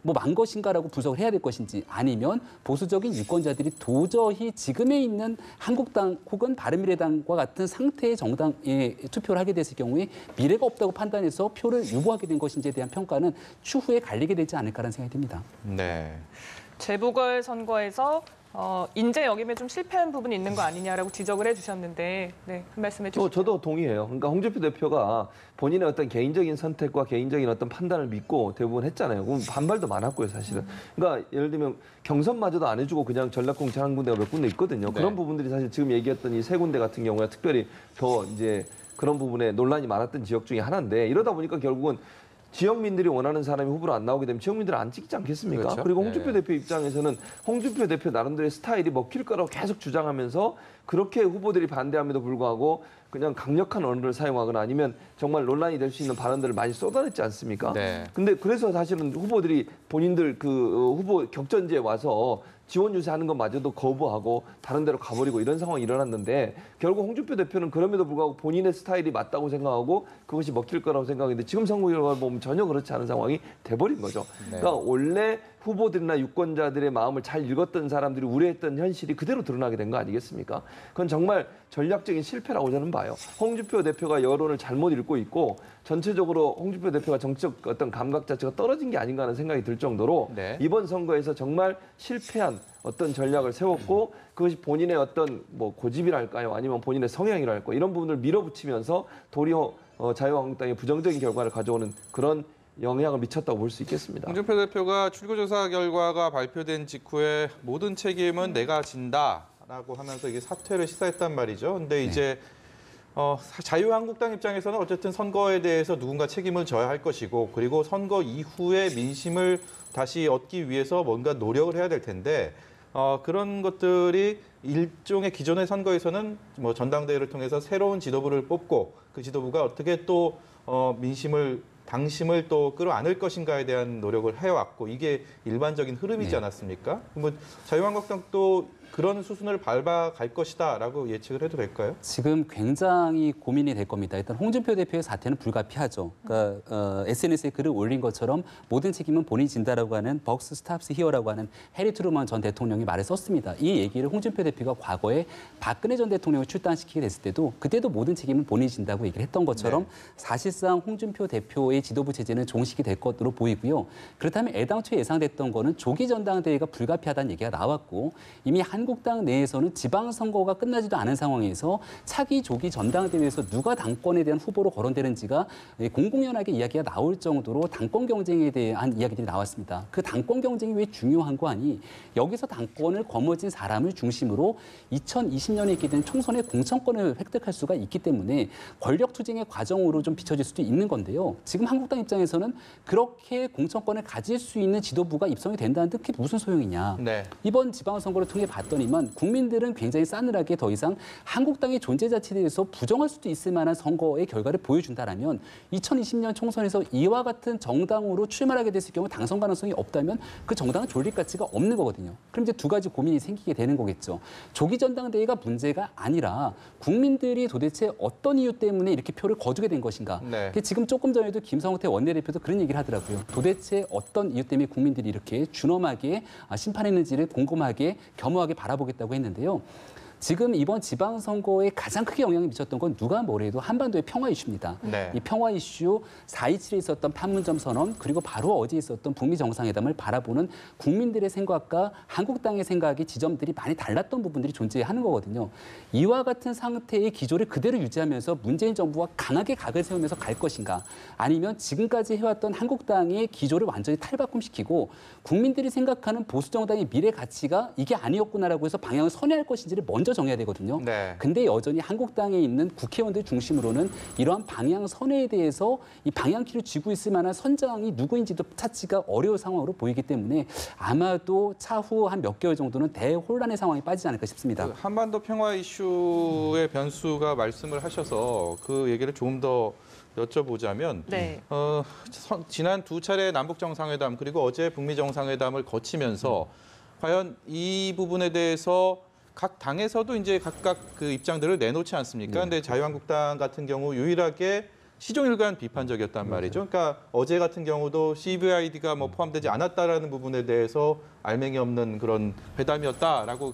뭐 만 것인가라고 분석을 해야 될 것인지 아니면 보수적인 유권자들이 도저히 지금에 있는 한국당 혹은 바른미래당과 같은 상태의 정당에 투표를 하게 됐을 경우에 미래가 없다고 판단해서 표를 유보하게 된 것인지에 대한 평가는 추후에 갈리게 되지 않을까라는 생각이 듭니다. 네. 재보궐선거에서 인재 역임에 좀 실패한 부분이 있는 거 아니냐라고 지적을 해주셨는데 네, 한 말씀해 주시죠. 저도 동의해요. 그러니까 홍준표 대표가 본인의 어떤 개인적인 선택과 개인적인 어떤 판단을 믿고 대부분 했잖아요. 그럼 반발도 많았고요, 사실은. 그러니까 예를 들면 경선마저도 안 해주고 그냥 전략공천 한 군데가 몇 군데 있거든요. 네. 그런 부분들이 사실 지금 얘기했던 이 세 군데 같은 경우에 특별히 더 이제 그런 부분에 논란이 많았던 지역 중에 하나인데 이러다 보니까 결국은 지역민들이 원하는 사람이 후보로 안 나오게 되면 지역민들은 안 찍지 않겠습니까? 그렇죠. 그리고 홍준표 네. 대표 입장에서는 홍준표 대표 나름대로의 스타일이 먹힐 거라고 계속 주장하면서 그렇게 후보들이 반대함에도 불구하고 그냥 강력한 언어를 사용하거나 아니면 정말 논란이 될 수 있는 발언들을 많이 쏟아냈지 않습니까? 네. 근데 그래서 사실은 후보들이 본인들 그 후보 격전지에 와서 지원 유세하는 것마저도 거부하고 다른 데로 가버리고 이런 상황이 일어났는데 결국 홍준표 대표는 그럼에도 불구하고 본인의 스타일이 맞다고 생각하고 그것이 먹힐 거라고 생각했는데 지금 선거 결과를 보면 전혀 그렇지 않은 상황이 돼버린 거죠. 네. 그러니까 원래 후보들이나 유권자들의 마음을 잘 읽었던 사람들이 우려했던 현실이 그대로 드러나게 된 거 아니겠습니까? 그건 정말 전략적인 실패라고 저는 봐요. 홍준표 대표가 여론을 잘못 읽고 있고 전체적으로 홍준표 대표가 정치적 어떤 감각 자체가 떨어진 게 아닌가 하는 생각이 들 정도로 네. 이번 선거에서 정말 실패한 어떤 전략을 세웠고 그것이 본인의 어떤 뭐 고집이랄까요? 아니면 본인의 성향이랄까요? 이런 부분을 밀어붙이면서 도리어 자유한국당의 부정적인 결과를 가져오는 그런 영향을 미쳤다고 볼 수 있겠습니다. 홍준표 대표가 출구조사 결과가 발표된 직후에 모든 책임은 내가 진다라고 하면서 이게 사퇴를 시사했단 말이죠. 근데 이제 자유한국당 입장에서는 어쨌든 선거에 대해서 누군가 책임을 져야 할 것이고 그리고 선거 이후에 민심을 다시 얻기 위해서 뭔가 노력을 해야 될 텐데 그런 것들이 일종의 기존의 선거에서는 뭐 전당대회를 통해서 새로운 지도부를 뽑고 그 지도부가 어떻게 또 민심을 당심을 또 끌어안을 것인가에 대한 노력을 해왔고 이게 일반적인 흐름이지 네. 않았습니까? 뭐 자유한국당도 그런 수순을 밟아갈 것이다라고 예측을 해도 될까요? 지금 굉장히 고민이 될 겁니다. 일단 홍준표 대표의 사태는 불가피하죠. 그러니까 SNS에 글을 올린 것처럼 모든 책임은 본인이 진다라고 하는 벅스 스탑스 히어라고 하는 해리 트루먼 전 대통령이 말을 썼습니다. 이 얘기를 홍준표 대표가 과거에 박근혜 전 대통령을 출당시키게 됐을 때도 그때도 모든 책임은 본인이 진다고 얘기를 했던 것처럼 네. 사실상 홍준표 대표의 지도부 체제는 종식이 될 것으로 보이고요. 그렇다면 애당초 예상됐던 거는 조기 전당대회가 불가피하다는 얘기가 나왔고 이미 한국당 내에서는 지방선거가 끝나지도 않은 상황에서 차기 조기 전당대회에서 누가 당권에 대한 후보로 거론되는지가 공공연하게 이야기가 나올 정도로 당권 경쟁에 대한 이야기들이 나왔습니다. 그 당권 경쟁이 왜 중요한 거 아니? 여기서 당권을 거머쥔 사람을 중심으로 2020년에 있게 된 총선의 공천권을 획득할 수가 있기 때문에 권력 투쟁의 과정으로 좀 비춰질 수도 있는 건데요. 지금 한국당 입장에서는 그렇게 공천권을 가질 수 있는 지도부가 입성이 된다는 게 무슨 소용이냐. 네. 이번 지방선거를 통해 봤더니만 국민들은 굉장히 싸늘하게 더 이상 한국당의 존재 자체에 대해서 부정할 수도 있을 만한 선거의 결과를 보여준다라면 2020년 총선에서 이와 같은 정당으로 출마하게 됐을 경우 당선 가능성이 없다면 그 정당은 존립 가치가 없는 거거든요. 그럼 이제 두 가지 고민이 생기게 되는 거겠죠. 조기 전당대회가 문제가 아니라 국민들이 도대체 어떤 이유 때문에 이렇게 표를 거두게 된 것인가. 네. 지금 조금 전에도 김성태 원내대표도 그런 얘기를 하더라고요. 도대체 어떤 이유 때문에 국민들이 이렇게 준엄하게 심판했는지를 곰곰하게 겸허하게 바라보겠다고 했는데요. 지금 이번 지방선거에 가장 크게 영향을 미쳤던 건 누가 뭐래도 한반도의 평화 이슈입니다. 네. 이 평화 이슈 4.27에 있었던 판문점 선언 그리고 바로 어제 있었던 북미 정상회담을 바라보는 국민들의 생각과 한국당의 생각의 지점들이 많이 달랐던 부분들이 존재하는 거거든요. 이와 같은 상태의 기조를 그대로 유지하면서 문재인 정부가 강하게 각을 세우면서 갈 것인가 아니면 지금까지 해왔던 한국당의 기조를 완전히 탈바꿈시키고 국민들이 생각하는 보수 정당의 미래 가치가 이게 아니었구나라고 해서 방향을 선회할 것인지를 먼저 정해야 되거든요. 네. 근데 여전히 한국당에 있는 국회의원들 중심으로는 이러한 방향 선회에 대해서 이 방향키를 쥐고 있을 만한 선장이 누구인지도 찾기가 어려운 상황으로 보이기 때문에 아마도 차후 한 몇 개월 정도는 대혼란의 상황에 빠지지 않을까 싶습니다. 그 한반도 평화 이슈의 변수가 말씀을 하셔서 그 얘기를 조금 더 여쭤보자면 네. 지난 두 차례 남북 정상회담 그리고 어제 북미 정상회담을 거치면서 과연 이 부분에 대해서 각 당에서도 이제 각각 그 입장들을 내놓지 않습니까? 근데 자유한국당 같은 경우 유일하게 시종일관 비판적이었단 말이죠. 그러니까 어제 같은 경우도 CVID가 뭐 포함되지 않았다라는 부분에 대해서 알맹이 없는 그런 회담이었다라고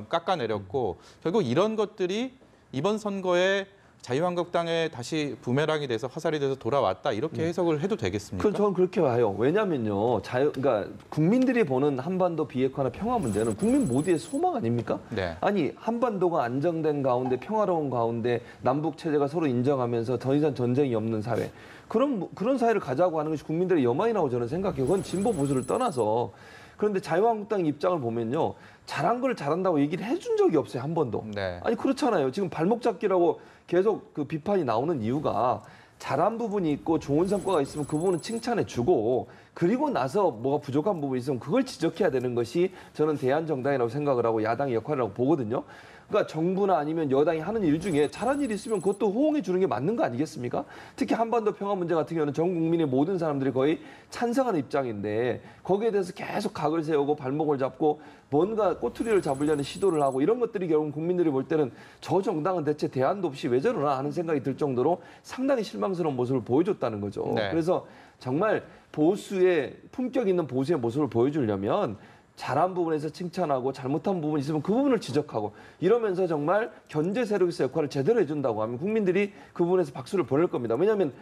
깎아내렸고 결국 이런 것들이 이번 선거에 자유한국당에 다시 부메랑이 돼서 화살이 돼서 돌아왔다 이렇게 해석을 해도 되겠습니까? 저는 그렇게 봐요. 왜냐면요, 그러니까 국민들이 보는 한반도 비핵화나 평화 문제는 국민 모두의 소망 아닙니까? 네. 아니 한반도가 안정된 가운데 평화로운 가운데 남북 체제가 서로 인정하면서 더 이상 전쟁이 없는 사회 그런 사회를 가자고 하는 것이 국민들의 여망이라고 저는 생각해요. 그건 진보 보수를 떠나서. 그런데 자유한국당 입장을 보면요, 잘한 걸 잘한다고 얘기를 해준 적이 없어요, 한 번도. 네. 아니 그렇잖아요. 지금 발목 잡기라고 계속 그 비판이 나오는 이유가 잘한 부분이 있고 좋은 성과가 있으면 그 부분은 칭찬해 주고 그리고 나서 뭐가 부족한 부분이 있으면 그걸 지적해야 되는 것이 저는 대한정당이라고 생각을 하고 야당의 역할이라고 보거든요. 그러니까 정부나 아니면 여당이 하는 일 중에 잘한 일이 있으면 그것도 호응해 주는 게 맞는 거 아니겠습니까? 특히 한반도 평화 문제 같은 경우는 전 국민의 모든 사람들이 거의 찬성하는 입장인데 거기에 대해서 계속 각을 세우고 발목을 잡고 뭔가 꼬투리를 잡으려는 시도를 하고 이런 것들이 결국 국민들이 볼 때는 저 정당은 대체 대안도 없이 왜 저러나 하는 생각이 들 정도로 상당히 실망스러운 모습을 보여줬다는 거죠. 네. 그래서 정말 보수의 품격 있는 보수의 모습을 보여주려면 잘한 부분에서 칭찬하고 잘못한 부분이 있으면 그 부분을 지적하고 이러면서 정말 견제 세력에서 역할을 제대로 해준다고 하면 국민들이 그 부분에서 박수를 보낼 겁니다. 왜냐하면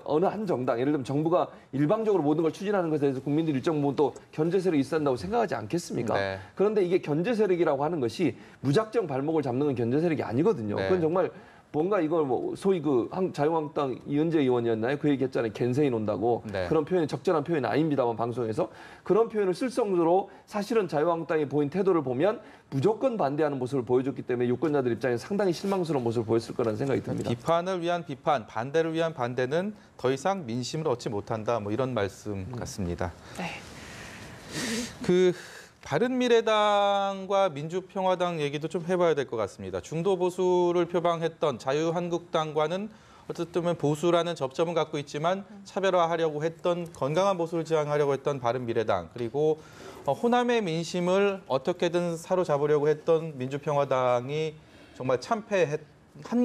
어느 한 정당, 예를 들면 정부가 일방적으로 모든 걸 추진하는 것에 대해서 국민들이 일정 부분 또 견제 세력이 있어야 한다고 생각하지 않겠습니까? 네. 그런데 이게 견제 세력이라고 하는 것이 무작정 발목을 잡는 건 견제 세력이 아니거든요. 네. 그건 정말 뭔가 이걸 뭐 소위 그 자유한국당 이은재 의원이었나요? 그 얘기했잖아요. 겐세인 온다고. 네. 그런 표현이 적절한 표현이 아닙니다만 방송에서 그런 표현을 쓸 정도로 사실은 자유한국당이 보인 태도를 보면 무조건 반대하는 모습을 보여줬기 때문에 유권자들 입장에서 상당히 실망스러운 모습을 보였을 거라는 생각이 듭니다. 비판을 위한 비판, 반대를 위한 반대는 더 이상 민심을 얻지 못한다. 뭐 이런 말씀 같습니다. 네. 바른미래당과 민주평화당 얘기도 좀 해봐야 될 것 같습니다. 중도 보수를 표방했던 자유한국당과는 어쨌든 보수라는 접점은 갖고 있지만 차별화하려고 했던 건강한 보수를 지향하려고 했던 바른미래당 그리고 호남의 민심을 어떻게든 사로잡으려고 했던 민주평화당이 정말 참패한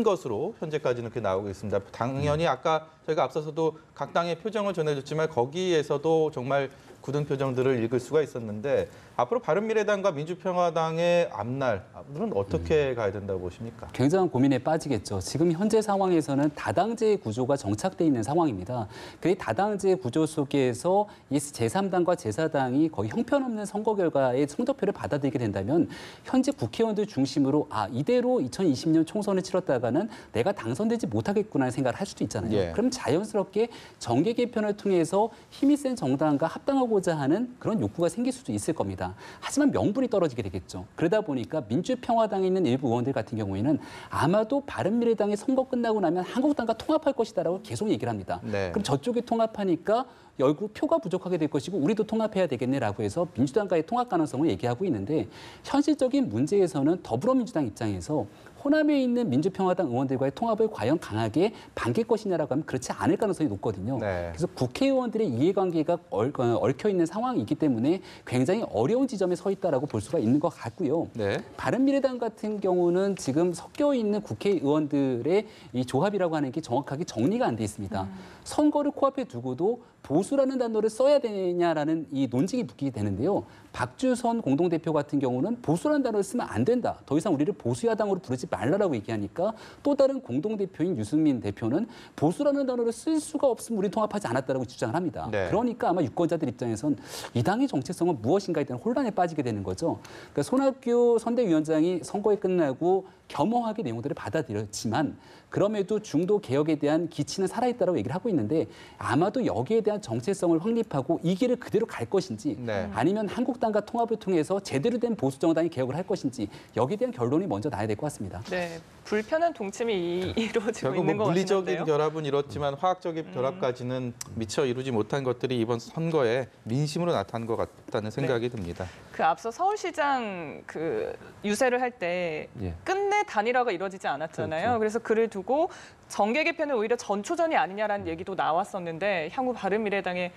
것으로 현재까지는 그렇게 나오고 있습니다. 당연히 아까 저희가 앞서서도 각 당의 표정을 전해줬지만 거기에서도 정말 굳은 표정들을 읽을 수가 있었는데 앞으로 바른미래당과 민주평화당의 앞날은 어떻게 가야 된다고 보십니까? 굉장한 고민에 빠지겠죠. 지금 현재 상황에서는 다당제 구조가 정착돼 있는 상황입니다. 그 다당제 구조 속에서 이 제3당과 제4당이 거의 형편없는 선거 결과의 성적표를 받아들이게 된다면 현재 국회의원들 중심으로 이대로 2020년 총선을 치렀다가는 내가 당선되지 못하겠구나 생각을 할 수도 있잖아요. 예. 그럼 자연스럽게 정계 개편을 통해서 힘이 센 정당과 합당하고자 하는 그런 욕구가 생길 수도 있을 겁니다. 하지만 명분이 떨어지게 되겠죠. 그러다 보니까 민주평화당에 있는 일부 의원들 같은 경우에는 아마도 바른미래당이 선거 끝나고 나면 한국당과 통합할 것이다라고 계속 얘기를 합니다. 네. 그럼 저쪽이 통합하니까 결국 표가 부족하게 될 것이고 우리도 통합해야 되겠네라고 해서 민주당과의 통합 가능성을 얘기하고 있는데 현실적인 문제에서는 더불어민주당 입장에서 호남에 있는 민주평화당 의원들과의 통합을 과연 강하게 반길 것이냐라고 하면 그렇지 않을 가능성이 높거든요. 네. 그래서 국회의원들의 이해관계가 얽혀 있는 상황이기 때문에 굉장히 어려운 지점에 서 있다라고 볼 수가 있는 것 같고요. 네. 바른미래당 같은 경우는 지금 섞여 있는 국회의원들의 이 조합이라고 하는 게 정확하게 정리가 안 돼 있습니다. 선거를 코앞에 두고도 보수라는 단어를 써야 되냐라는 이 논쟁이 붙게 되는데요. 박주선 공동대표 같은 경우는 보수라는 단어를 쓰면 안 된다. 더 이상 우리를 보수야당으로 부르지 말라라고 얘기하니까 또 다른 공동대표인 유승민 대표는 보수라는 단어를 쓸 수가 없으면 우리 통합하지 않았다라고 주장을 합니다. 네. 그러니까 아마 유권자들 입장에선 이 당의 정체성은 무엇인가에 대한 혼란에 빠지게 되는 거죠. 그러니까 손학규 선대위원장이 선거에 끝나고 겸허하게 내용들을 받아들였지만 그럼에도 중도 개혁에 대한 기치는 살아있다고 얘기를 하고 있는데 아마도 여기에 대한 정체성을 확립하고 이 길을 그대로 갈 것인지 네. 아니면 한국당과 통합을 통해서 제대로 된 보수 정당이 개혁을 할 것인지 여기에 대한 결론이 먼저 나야 될 것 같습니다. 네, 불편한 동침이 이루어지고 결국 있는 것 물리적인 같은데요. 결합은 이렇지만 화학적인 결합까지는 미처 이루지 못한 것들이 이번 선거에 민심으로 나타난 것 같다는 생각이 듭니다. 그 앞서 서울시장 그 유세를 할 때 예. 끝내 단일화가 이루어지지 않았잖아요. 그렇죠. 그래서 그를 두고 정계 개편은 오히려 전초전이 아니냐라는 얘기도 나왔었는데 향후 바른미래당의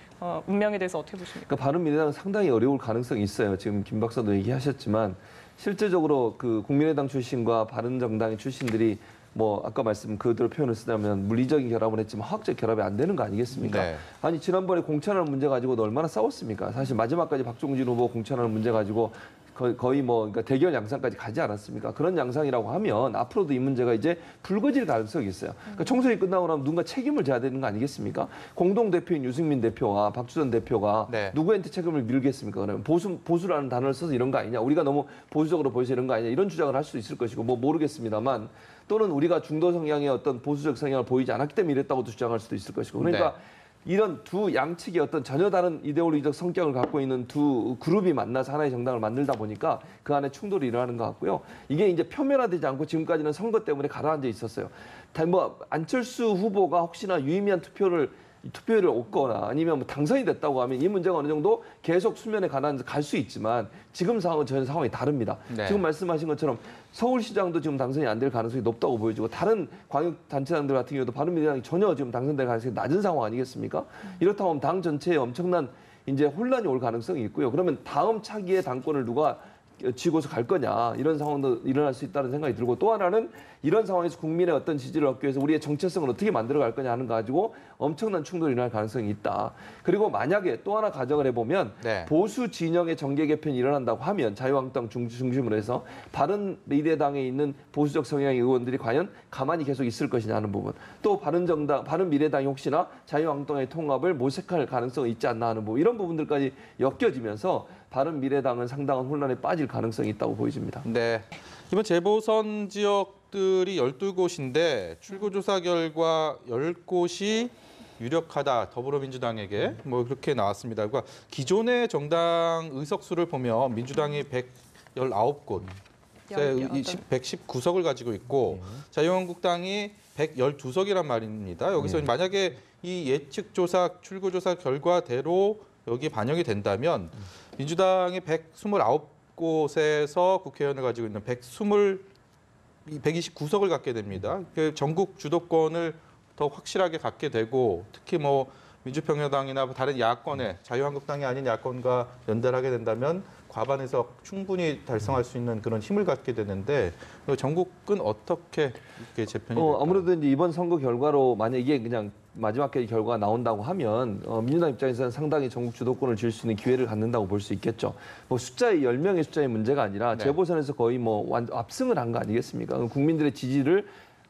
운명에 대해서 어떻게 보십니까? 그러니까 바른미래당은 상당히 어려울 가능성이 있어요. 지금 김 박사도 얘기하셨지만 실제적으로 그 국민의당 출신과 바른정당의 출신들이 뭐 아까 말씀 그대로 표현을 쓰자면 물리적인 결합을 했지만 화학적 결합이 안 되는 거 아니겠습니까? 네. 아니 지난번에 공천하는 문제 가지고도 얼마나 싸웠습니까? 사실 마지막까지 박종진 후보 공천하는 문제 가지고 거의 뭐 그러니까 대결 양상까지 가지 않았습니까? 그런 양상이라고 하면 앞으로도 이 문제가 이제 불거질 가능성이 있어요. 그러니까 총선이 끝나고 나면 누군가 책임을 져야 되는 거 아니겠습니까? 공동 대표인 유승민 대표와 박주선 대표가 네. 누구한테 책임을 밀겠습니까? 그러면 보수라는 단어를 써서 이런 거 아니냐? 우리가 너무 보수적으로 보여서 이런 거 아니냐? 이런 주장을 할 수 있을 것이고 뭐 모르겠습니다만 또는 우리가 중도 성향의 어떤 보수적 성향을 보이지 않았기 때문에 이랬다고도 주장할 수도 있을 것이고 그러니까. 네. 이런 두 양측이 어떤 전혀 다른 이데올로기적 성격을 갖고 있는 두 그룹이 만나서 하나의 정당을 만들다 보니까 그 안에 충돌이 일어나는 것 같고요. 이게 이제 표면화되지 않고 지금까지는 선거 때문에 가라앉아 있었어요. 뭐 안철수 후보가 혹시나 유의미한 투표율을 얻거나 아니면 뭐 당선이 됐다고 하면 이 문제가 어느 정도 계속 수면에 가라앉아 갈 수 있지만 지금 상황은 전혀 상황이 다릅니다. 네. 지금 말씀하신 것처럼 서울시장도 지금 당선이 안 될 가능성이 높다고 보여지고 다른 광역단체장들 같은 경우도 바른미래당이 전혀 지금 당선될 가능성이 낮은 상황 아니겠습니까? 이렇다고 하면 당 전체에 엄청난 이제 혼란이 올 가능성이 있고요. 그러면 다음 차기의 당권을 누가 쥐고서 갈 거냐 이런 상황도 일어날 수 있다는 생각이 들고 또 하나는 이런 상황에서 국민의 어떤 지지를 얻기 위해서 우리의 정체성을 어떻게 만들어 갈 거냐 하는 거 가지고 엄청난 충돌이 일어날 가능성이 있다. 그리고 만약에 또 하나 가정을 해보면 네. 보수 진영의 정계 개편이 일어난다고 하면 자유한국당 중심으로 해서 바른미래당에 있는 보수적 성향의 의원들이 과연 가만히 계속 있을 것이냐 하는 부분 또 바른미래당이 혹시나 자유한국당의 통합을 모색할 가능성이 있지 않나 하는 부분 이런 부분들까지 엮여지면서 바른미래당은 상당한 혼란에 빠질 가능성이 있다고 보여집니다. 네. 이번 재보선 지역들이 12곳인데 출구조사 결과 10곳이 유력하다. 더불어민주당에게 뭐 그렇게 나왔습니다. 그러니까 기존의 정당 의석수를 보면 민주당이 119곳, 119석을 가지고 있고 자유한국당이 112석이란 말입니다. 여기서 만약에 이 예측 조사, 출구조사 결과대로 여기 반영이 된다면 민주당이 129곳에서 국회의원을 가지고 있는 129석을 갖게 됩니다. 그 전국 주도권을 더 확실하게 갖게 되고 특히 뭐 민주평화당이나 다른 야권의 자유한국당이 아닌 야권과 연대하게 된다면 과반에서 충분히 달성할 수 있는 그런 힘을 갖게 되는데 전국은 어떻게 이렇게 재편이 될까요? 아무래도 이제 이번 선거 결과로 만약 이게 그냥 마지막 결과가 나온다고 하면 민주당 입장에서는 상당히 전국 주도권을 쥘 수 있는 기회를 갖는다고 볼 수 있겠죠. 뭐 숫자의 10명의 숫자의 문제가 아니라 네. 재보선에서 거의 뭐 압승을 한 거 아니겠습니까? 국민들의 지지를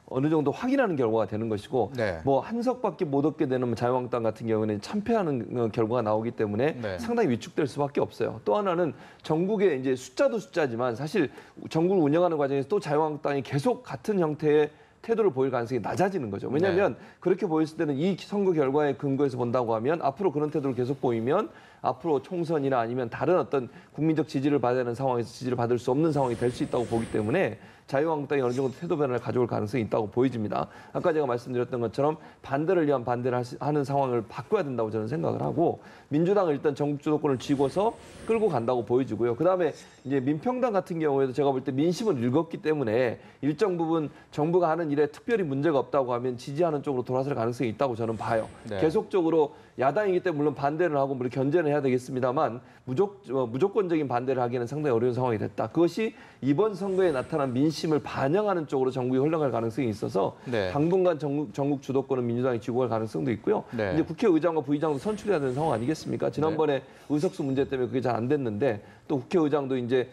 어느 정도 확인하는 결과가 되는 것이고 네. 뭐 한 석밖에 못 얻게 되는 자유한국당 같은 경우는 참패하는 결과가 나오기 때문에 네. 상당히 위축될 수밖에 없어요. 또 하나는 전국의 이제 숫자도 숫자지만 사실 전국을 운영하는 과정에서 또 자유한국당이 계속 같은 형태의 태도를 보일 가능성이 낮아지는 거죠. 왜냐하면 그렇게 보였을 때는 이 선거 결과에 근거해서 본다고 하면 앞으로 그런 태도를 계속 보이면 앞으로 총선이나 아니면 다른 어떤 국민적 지지를 받아야 하는 상황에서 지지를 받을 수 없는 상황이 될 수 있다고 보기 때문에 자유한국당이 어느 정도 태도 변화를 가져올 가능성이 있다고 보여집니다. 아까 제가 말씀드렸던 것처럼 반대를 위한 반대를 하는 상황을 바꿔야 된다고 저는 생각을 하고 민주당은 일단 전국 주도권을 쥐고서 끌고 간다고 보여지고요. 그다음에 이제 민평당 같은 경우에도 제가 볼 때 민심을 읽었기 때문에 일정 부분 정부가 하는 일에 특별히 문제가 없다고 하면 지지하는 쪽으로 돌아설 가능성이 있다고 저는 봐요. 네. 계속적으로 야당이기 때문에 물론 반대를 하고 물론 견제는 해야 되겠습니다만 무조건적인 반대를 하기에는 상당히 어려운 상황이 됐다. 그것이 이번 선거에 나타난 민심을 반영하는 쪽으로 전국이 흘러갈 가능성이 있어서 네. 당분간 전국 주도권은 민주당이 쥐고 갈 가능성도 있고요. 네. 이제 국회의장과 부의장도 선출해야 되는 상황 아니겠습니까? 지난번에 의석수 문제 때문에 그게 잘 안 됐는데 또 국회의장도 이제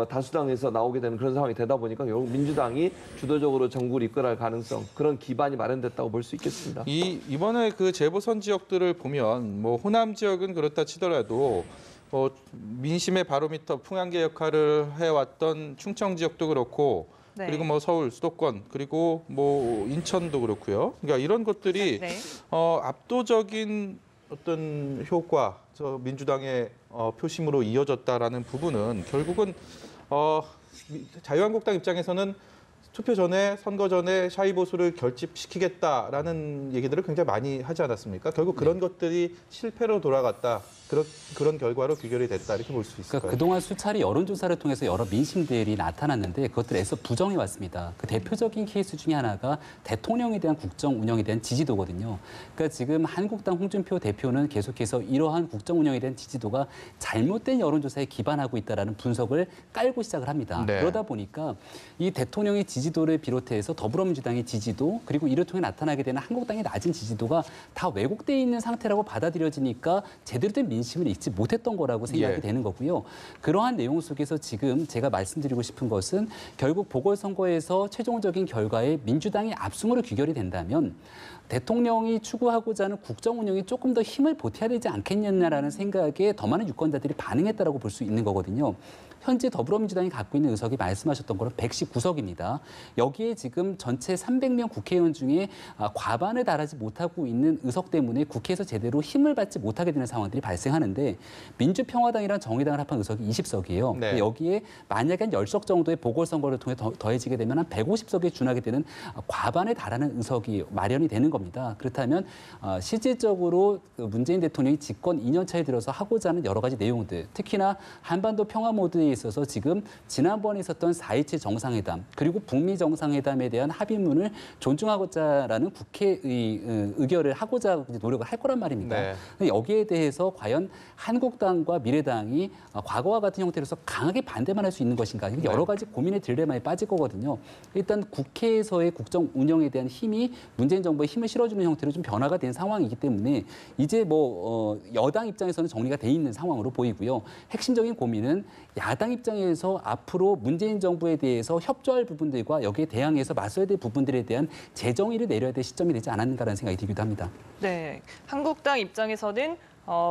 다수당에서 나오게 되는 그런 상황이 되다 보니까 결국 민주당이 주도적으로 정국을 이끌어갈 가능성 그런 기반이 마련됐다고 볼 수 있겠습니다. 이번에 그 재보선 지역들을 보면 뭐 호남 지역은 그렇다 치더라도 민심의 바로미터 풍향계 역할을 해왔던 충청 지역도 그렇고 네. 그리고 뭐 서울 수도권 그리고 뭐 인천도 그렇고요. 그러니까 이런 것들이 네. 압도적인 어떤 효과, 민주당의 표심으로 이어졌다라는 부분은 결국은 자유한국당 입장에서는 투표 전에 선거 전에 샤이 보수를 결집시키겠다라는 얘기들을 굉장히 많이 하지 않았습니까? 결국 그런 것들이 실패로 돌아갔다. 그런 결과로 귀결이 됐다 이렇게 볼 수 있을까요? 그러니까 그동안 수차례 여론조사를 통해서 여러 민심들이 나타났는데 그것들을 애써 부정해 왔습니다. 그 대표적인 케이스 중에 하나가 대통령에 대한 국정 운영에 대한 지지도거든요. 그러니까 지금 한국당 홍준표 대표는 계속해서 이러한 국정 운영에 대한 지지도가 잘못된 여론조사에 기반하고 있다라는 분석을 깔고 시작을 합니다. 네. 그러다 보니까 이 대통령의 지지도를 비롯해서 더불어민주당의 지지도 그리고 이를 통해 나타나게 되는 한국당의 낮은 지지도가 다 왜곡돼 있는 상태라고 받아들여지니까 제대로 된 민심을 읽지 못했던 거라고 생각이 되는 거고요. 그러한 내용 속에서 지금 제가 말씀드리고 싶은 것은 결국 보궐선거에서 최종적인 결과에 민주당이 압승으로 귀결이 된다면 대통령이 추구하고자 하는 국정 운영이 조금 더 힘을 보태야 되지 않겠냐라는 생각에 더 많은 유권자들이 반응했다라고 볼 수 있는 거거든요. 현재 더불어민주당이 갖고 있는 의석이 말씀하셨던 거로 119석입니다. 여기에 지금 전체 300명 국회의원 중에 과반에 달하지 못하고 있는 의석 때문에 국회에서 제대로 힘을 받지 못하게 되는 상황들이 발생하는데 민주평화당이랑 정의당을 합한 의석이 20석이에요. 네. 여기에 만약에 한 10석 정도의 보궐선거를 통해 더해지게 되면 한 150석에 준하게 되는 과반에 달하는 의석이 마련이 되는 겁니다. 그렇다면 실질적으로 문재인 대통령이 집권 2년 차에 들어서 하고자 하는 여러 가지 내용들, 특히나 한반도 평화 모드에 있어서 지금 지난번에 있었던 4.27 정상회담 그리고 북미 정상회담에 대한 합의문을 존중하고자라는 국회의 의결을 하고자 노력을 할 거란 말입니다. 네. 여기에 대해서 과연 한국당과 미래당이 과거와 같은 형태로서 강하게 반대만 할 수 있는 것인가 여러 가지 고민의 딜레마에 빠질 거거든요. 일단 국회에서의 국정 운영에 대한 힘이 문재인 정부의 힘을 실어주는 형태로 좀 변화가 된 상황이기 때문에 이제 여당 입장에서는 정리가 돼 있는 상황으로 보이고요. 핵심적인 고민은 야당 입장에서 앞으로 문재인 정부에 대해서 협조할 부분들과 여기에 대항해서 맞서야 될 부분들에 대한 재정의를 내려야 될 시점이 되지 않았는가라는 생각이 들기도 합니다. 네, 한국당 입장에서는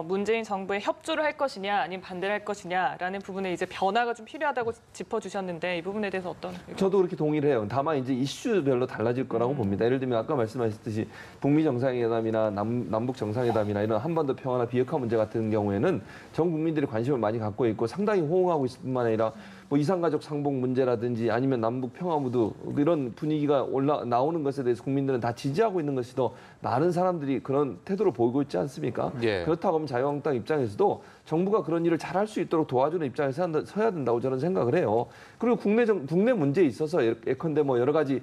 문재인 정부에 협조를 할 것이냐 아니면 반대를 할 것이냐라는 부분에 이제 변화가 좀 필요하다고 짚어주셨는데 이 부분에 대해서 어떤 의견? 저도 그렇게 동의를 해요. 다만 이제 이슈별로 달라질 거라고 봅니다. 예를 들면 아까 말씀하셨듯이 북미 정상회담이나 남북 정상회담이나 이런 한반도 평화나 비핵화 문제 같은 경우에는 전 국민들이 관심을 많이 갖고 있고 상당히 호응하고 있을 뿐만 아니라 뭐 이산가족 상봉 문제라든지 아니면 남북 평화 무드 이런 분위기가 나오는 것에 대해서 국민들은 다 지지하고 있는 것이 더 많은 사람들이 그런 태도를 보이고 있지 않습니까? 예. 그렇다고 하면 자유한국당 입장에서도 정부가 그런 일을 잘할 수 있도록 도와주는 입장에서 서야 된다고 저는 생각을 해요. 그리고 국내 문제에 있어서 예컨대 뭐 여러 가지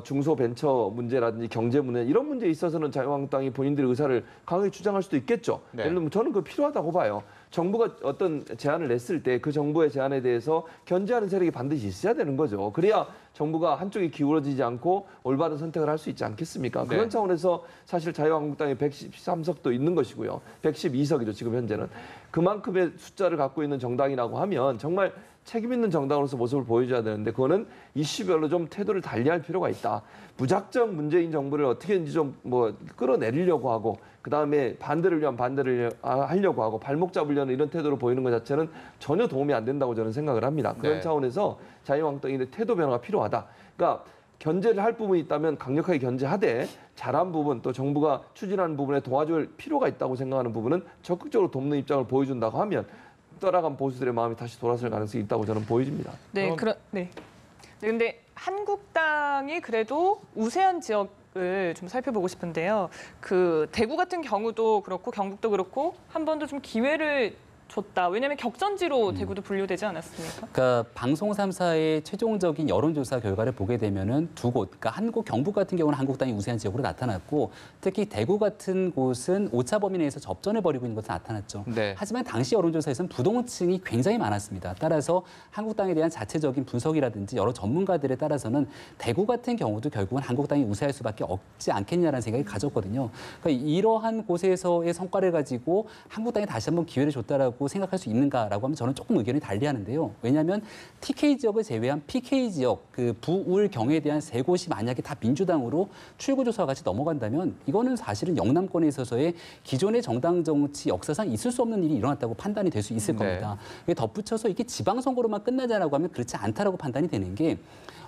중소벤처 문제라든지 경제 문제 이런 문제에 있어서는 자유한국당이 본인들의 의사를 강하게 주장할 수도 있겠죠. 네. 예를 들면 저는 그거 필요하다고 봐요. 정부가 어떤 제안을 냈을 때 그 정부의 제안에 대해서 견제하는 세력이 반드시 있어야 되는 거죠. 그래야 정부가 한쪽에 기울어지지 않고 올바른 선택을 할 수 있지 않겠습니까? 네. 그런 차원에서 사실 자유한국당이 113석도 있는 것이고요. 112석이죠, 지금 현재는. 그만큼의 숫자를 갖고 있는 정당이라고 하면 정말 책임 있는 정당으로서 모습을 보여줘야 되는데 그거는 이슈별로 좀 태도를 달리할 필요가 있다. 무작정 문재인 정부를 어떻게든지 좀 끌어내리려고 하고 그다음에 반대를 위한 반대를 하려고 하고 발목 잡으려는 이런 태도를 보이는 것 자체는 전혀 도움이 안 된다고 저는 생각을 합니다. 그런 네. 차원에서 자유한국당의 태도 변화가 필요하다. 그러니까 견제를 할 부분이 있다면 강력하게 견제하되 잘한 부분 또 정부가 추진하는 부분에 도와줄 필요가 있다고 생각하는 부분은 적극적으로 돕는 입장을 보여준다고 하면 떠나간 보수들의 마음이 다시 돌아설 가능성이 있다고 저는 보여집니다. 네, 네. 근데 한국당이 그래도 우세한 지역을 좀 살펴보고 싶은데요. 그 대구 같은 경우도 그렇고 경북도 그렇고 한 번도 좀 기회를 줬다. 왜냐하면 격전지로 대구도 분류되지 않았습니까? 그러니까 방송 3사의 최종적인 여론조사 결과를 보게 되면은 두 곳, 그러니까 한국 경북 같은 경우는 한국당이 우세한 지역으로 나타났고 특히 대구 같은 곳은 오차 범위 내에서 접전을 벌이고 있는 것으로 나타났죠. 네. 하지만 당시 여론조사에서는 부동층이 굉장히 많았습니다. 따라서 한국당에 대한 자체적인 분석이라든지 여러 전문가들에 따라서는 대구 같은 경우도 결국은 한국당이 우세할 수밖에 없지 않겠냐라는 생각이 가졌거든요. 그러니까 이러한 곳에서의 성과를 가지고 한국당이 다시 한번 기회를 줬다라고 생각할 수 있는가라고 하면 저는 조금 의견이 달리하는데요. 왜냐하면 TK 지역을 제외한 PK 지역, 그 부울 경에 대한 세 곳이 만약에 다 민주당으로 출구조사와 같이 넘어간다면 이거는 사실은 영남권에 있어서의 기존의 정당 정치 역사상 있을 수 없는 일이 일어났다고 판단이 될 수 있을 겁니다. 덧붙여서 이게 지방선거로만 끝나자라고 하면 그렇지 않다라고 판단이 되는 게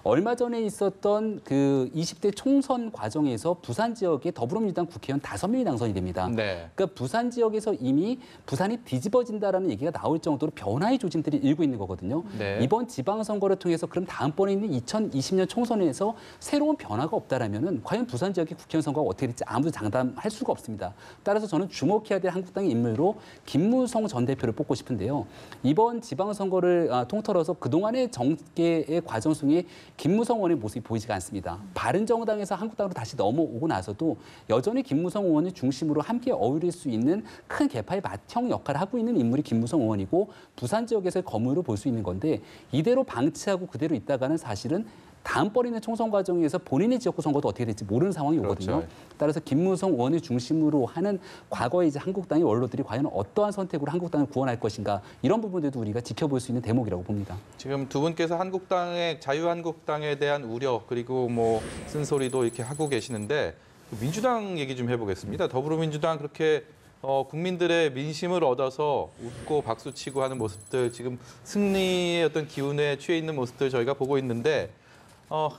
얼마 전에 있었던 그 20대 총선 과정에서 부산 지역에 더불어민주당 국회의원 5명이 당선이 됩니다. 네. 그러니까 부산 지역에서 이미 부산이 뒤집어진다라는 얘기가 나올 정도로 변화의 조짐들이 일고 있는 거거든요. 네. 이번 지방선거를 통해서 그럼 다음번에 있는 2020년 총선에서 새로운 변화가 없다라면은 과연 부산 지역의 국회의원 선거가 어떻게 될지 아무도 장담할 수가 없습니다. 따라서 저는 주목해야 될 한국당의 인물로 김무성 전 대표를 뽑고 싶은데요. 이번 지방선거를 통틀어서 그동안의 정계의 과정 속에 김무성 의원의 모습이 보이지가 않습니다. 바른정당에서 한국당으로 다시 넘어오고 나서도 여전히 김무성 의원을 중심으로 함께 어울릴 수 있는 큰 개파의 맏형 역할을 하고 있는 인물이 김무성 의원이고 부산 지역에서의 거물로 볼 수 있는 건데 이대로 방치하고 그대로 있다가는 사실은 다음번에 있는 총선 과정에서 본인의 지역구 선거도 어떻게 될지 모르는 상황이 오거든요. 그렇죠. 따라서 김무성 의원을 중심으로 하는 과거의 이제 한국당의 원로들이 과연 어떠한 선택으로 한국당을 구원할 것인가 이런 부분들도 우리가 지켜볼 수 있는 대목이라고 봅니다. 지금 두 분께서 한국당의 자유한국당에 대한 우려 그리고 뭐 쓴소리도 이렇게 하고 계시는데 민주당 얘기 좀 해보겠습니다. 더불어민주당 그렇게 국민들의 민심을 얻어서 웃고 박수치고 하는 모습들 지금 승리의 어떤 기운에 취해 있는 모습들 저희가 보고 있는데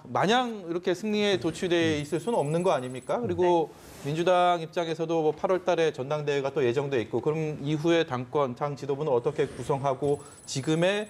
마냥 이렇게 승리에 도취돼 있을 수는 없는 거 아닙니까? 그리고 민주당 입장에서도 뭐 8월 달에 전당대회가 또 예정돼 있고 그럼 이후에 당 지도부는 어떻게 구성하고 지금의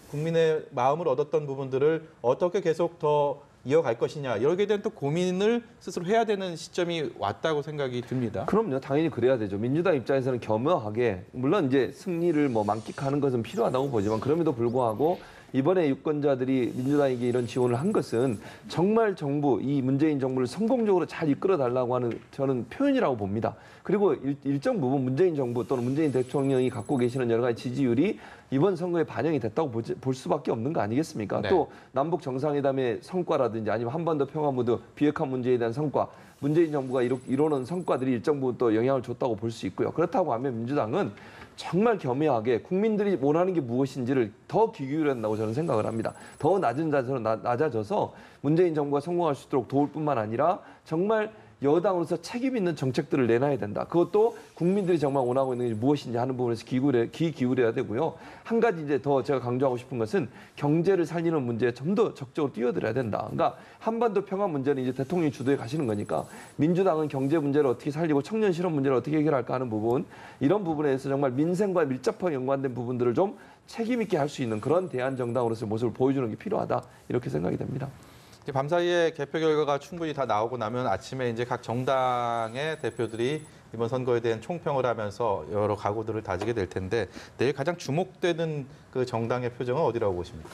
국민의 마음을 얻었던 부분들을 어떻게 계속 더 이어갈 것이냐 여기에 대한 또 고민을 스스로 해야 되는 시점이 왔다고 생각이 듭니다. 그럼요, 당연히 그래야 되죠. 민주당 입장에서는 겸허하게 물론 이제 승리를 뭐 만끽하는 것은 필요하다고 보지만 그럼에도 불구하고 이번에 유권자들이 민주당에게 이런 지원을 한 것은 정말 정부, 이 문재인 정부를 성공적으로 잘 이끌어달라고 하는 저는 표현이라고 봅니다. 그리고 일정 부분 문재인 정부 또는 문재인 대통령이 갖고 계시는 여러 가지 지지율이 이번 선거에 반영이 됐다고 볼 수밖에 없는 거 아니겠습니까? 네. 또 남북 정상회담의 성과라든지 아니면 한반도 평화무드 비핵화 문제에 대한 성과, 문재인 정부가 이루는 성과들이 일정 부분 또 영향을 줬다고 볼 수 있고요. 그렇다고 하면 민주당은 정말 겸허하게 국민들이 원하는 게 무엇인지를 더 귀 기울여야 한다고 저는 생각을 합니다. 더 낮은 자세로 낮아져서 문재인 정부가 성공할 수 있도록 도울 뿐만 아니라 정말 여당으로서 책임 있는 정책들을 내놔야 된다. 그것도 국민들이 정말 원하고 있는 게 무엇인지 하는 부분에서 귀 기울여야 되고요. 한 가지 이제 더 제가 강조하고 싶은 것은 경제를 살리는 문제에 좀 더 적극적으로 뛰어들어야 된다. 그러니까 한반도 평화 문제는 이제 대통령이 주도해 가시는 거니까 민주당은 경제 문제를 어떻게 살리고 청년 실업 문제를 어떻게 해결할까 하는 부분 이런 부분에서 정말 민생과 밀접하게 연관된 부분들을 좀 책임 있게 할 수 있는 그런 대안 정당으로서의 모습을 보여주는 게 필요하다. 이렇게 생각이 됩니다. 밤사이에 개표 결과가 충분히 다 나오고 나면 아침에 이제 각 정당의 대표들이 이번 선거에 대한 총평을 하면서 여러 각오들을 다지게 될 텐데 내일 가장 주목되는 그 정당의 표정은 어디라고 보십니까?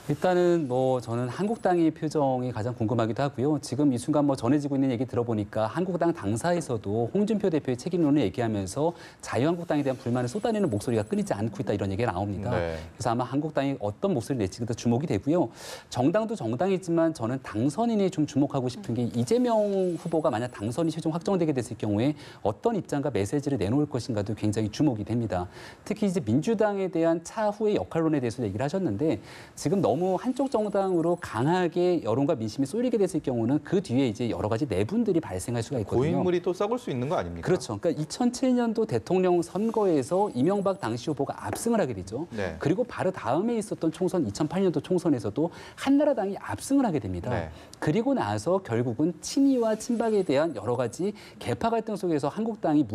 일단은 뭐 저는 한국당의 표정이 가장 궁금하기도 하고요. 지금 이 순간 뭐 전해지고 있는 얘기 들어보니까 한국당 당사에서도 홍준표 대표의 책임론을 얘기하면서 자유한국당에 대한 불만을 쏟아내는 목소리가 끊이지 않고 있다 이런 얘기가 나옵니다. 네. 그래서 아마 한국당이 어떤 목소리를 낼지가 더 주목이 되고요. 정당도 정당이지만 저는 당선인에 좀 주목하고 싶은 게 이재명 후보가 만약 당선이 최종 확정되게 됐을 경우에 어떤 입장과 메시지를 내놓을 것인가도 굉장히 주목이 됩니다. 특히 이제 민주당에 대한 차후의 역할론에 대해서 얘기를 하셨는데 지금 너무 너무 한쪽 정당으로 강하게 여론과 민심이 쏠리게 됐을 경우는 그 뒤에 이제 여러 가지 내분들이 발생할 수가 있거든요. 고인물이 또 썩을 수 있는 거 아닙니까? 그렇죠. 그러니까 2007년도 대통령 선거에서 이명박 당시 후보가 압승을 하게 되죠. 네. 그리고 바로 다음에 있었던 총선 2008년도 총선에서도 한나라당이 압승을 하게 됩니다. 네. 그리고 나서 결국은 친이와 친박에 대한 여러 가지 계파 갈등 속에서 한국당이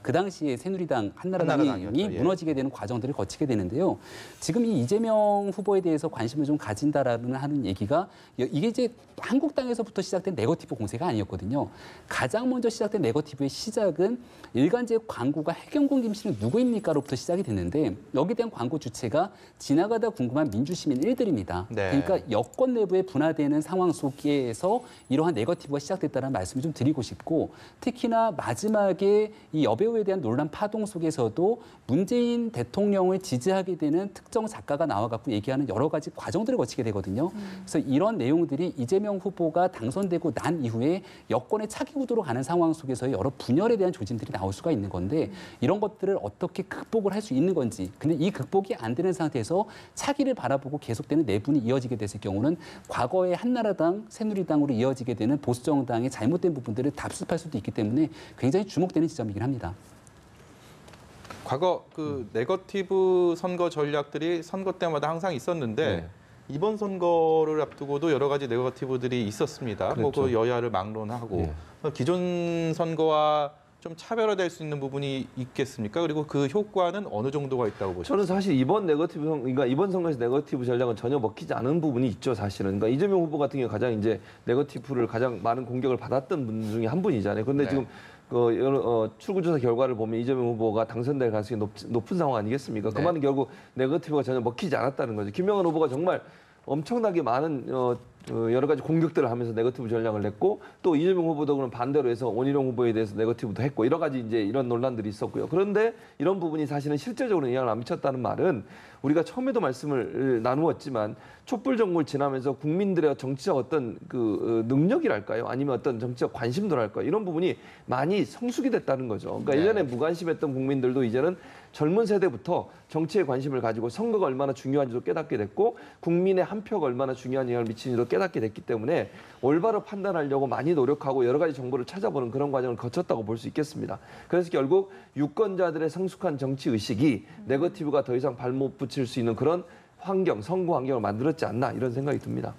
그 당시에 새누리당 한나라당이 한나라당이었죠. 예. 무너지게 되는 과정들을 거치게 되는데요. 지금 이 이재명 후보에 대해서 관심을 좀 가진다라는 하는 얘기가 이게 이제 한국당에서부터 시작된 네거티브 공세가 아니었거든요. 가장 먼저 시작된 네거티브의 시작은 일간지 광고가 해경군 김씨는 누구입니까로부터 시작이 됐는데 여기에 대한 광고 주체가 지나가다 궁금한 민주시민 일들입니다. 네. 그러니까 여권 내부에 분화되는 상황 속에서 이러한 네거티브가 시작됐다는 말씀을 좀 드리고 싶고 특히나 마지막에 이 여배우에 대한 논란 파동 속에서도 문재인 대통령을 지지하게 되는 특정 작가가 나와갖고 얘기하는 여러 가지 과정들을 거치게 되거든요. 그래서 이런 내용들이 이재명 후보가 당선되고 난 이후에 여권의 차기 구도로 가는 상황 속에서의 여러 분열에 대한 조짐들이 나올 수가 있는 건데 이런 것들을 어떻게 극복을 할 수 있는 건지 근데 이 극복이 안 되는 상태에서 차기를 바라보고 계속되는 내분이 이어지게 됐을 경우는 과거의 한나라당, 새누리당으로 이어지게 되는 보수 정당의 잘못된 부분들을 답습할 수도 있기 때문에 굉장히 주목되는 지점이긴 합니다. 과거 그 네거티브 선거 전략들이 선거 때마다 항상 있었는데 네. 이번 선거를 앞두고도 여러 가지 네거티브들이 있었습니다. 뭐 그렇죠. 그 여야를 막론하고 기존 선거와 좀 차별화될 수 있는 부분이 있겠습니까? 그리고 그 효과는 어느 정도가 있다고 보십니까? 저는 사실 이번 그러니까 이번 선거에서 네거티브 전략은 전혀 먹히지 않은 부분이 있죠, 사실은. 그러니까 이재명 후보 같은 경우 가장 이제 네거티브를 가장 많은 공격을 받았던 분 중에 한 분이잖아요. 그런데 네. 지금 출구조사 결과를 보면 이재명 후보가 당선될 가능성이 높은 상황 아니겠습니까? 그 네. 말은 결국 네거티브가 전혀 먹히지 않았다는 거죠. 김영환 후보가 정말 엄청나게 많은 여러 가지 공격들을 하면서 네거티브 전략을 냈고 또 이재명 후보도 그런 반대로 해서 원희룡 후보에 대해서 네거티브도 했고 여러 가지 이제 이런 논란들이 있었고요. 그런데 이런 부분이 사실은 실질적으로 영향을 안 미쳤다는 말은 우리가 처음에도 말씀을 나누었지만 촛불 정부를 지나면서 국민들의 정치적 어떤 그 능력이랄까요? 아니면 어떤 정치적 관심도랄까요? 이런 부분이 많이 성숙이 됐다는 거죠. 그러니까 예전에 무관심했던 국민들도 이제는 젊은 세대부터 정치에 관심을 가지고 선거가 얼마나 중요한지도 깨닫게 됐고 국민의 한 표가 얼마나 중요한 영향을 미치는지도 깨닫게 됐기 때문에 올바로 판단하려고 많이 노력하고 여러 가지 정보를 찾아보는 그런 과정을 거쳤다고 볼 수 있겠습니다. 그래서 결국 유권자들의 성숙한 정치 의식이 네거티브가 더 이상 발못 붙일 수 있는 그런 환경, 선거 환경을 만들었지 않나 이런 생각이 듭니다.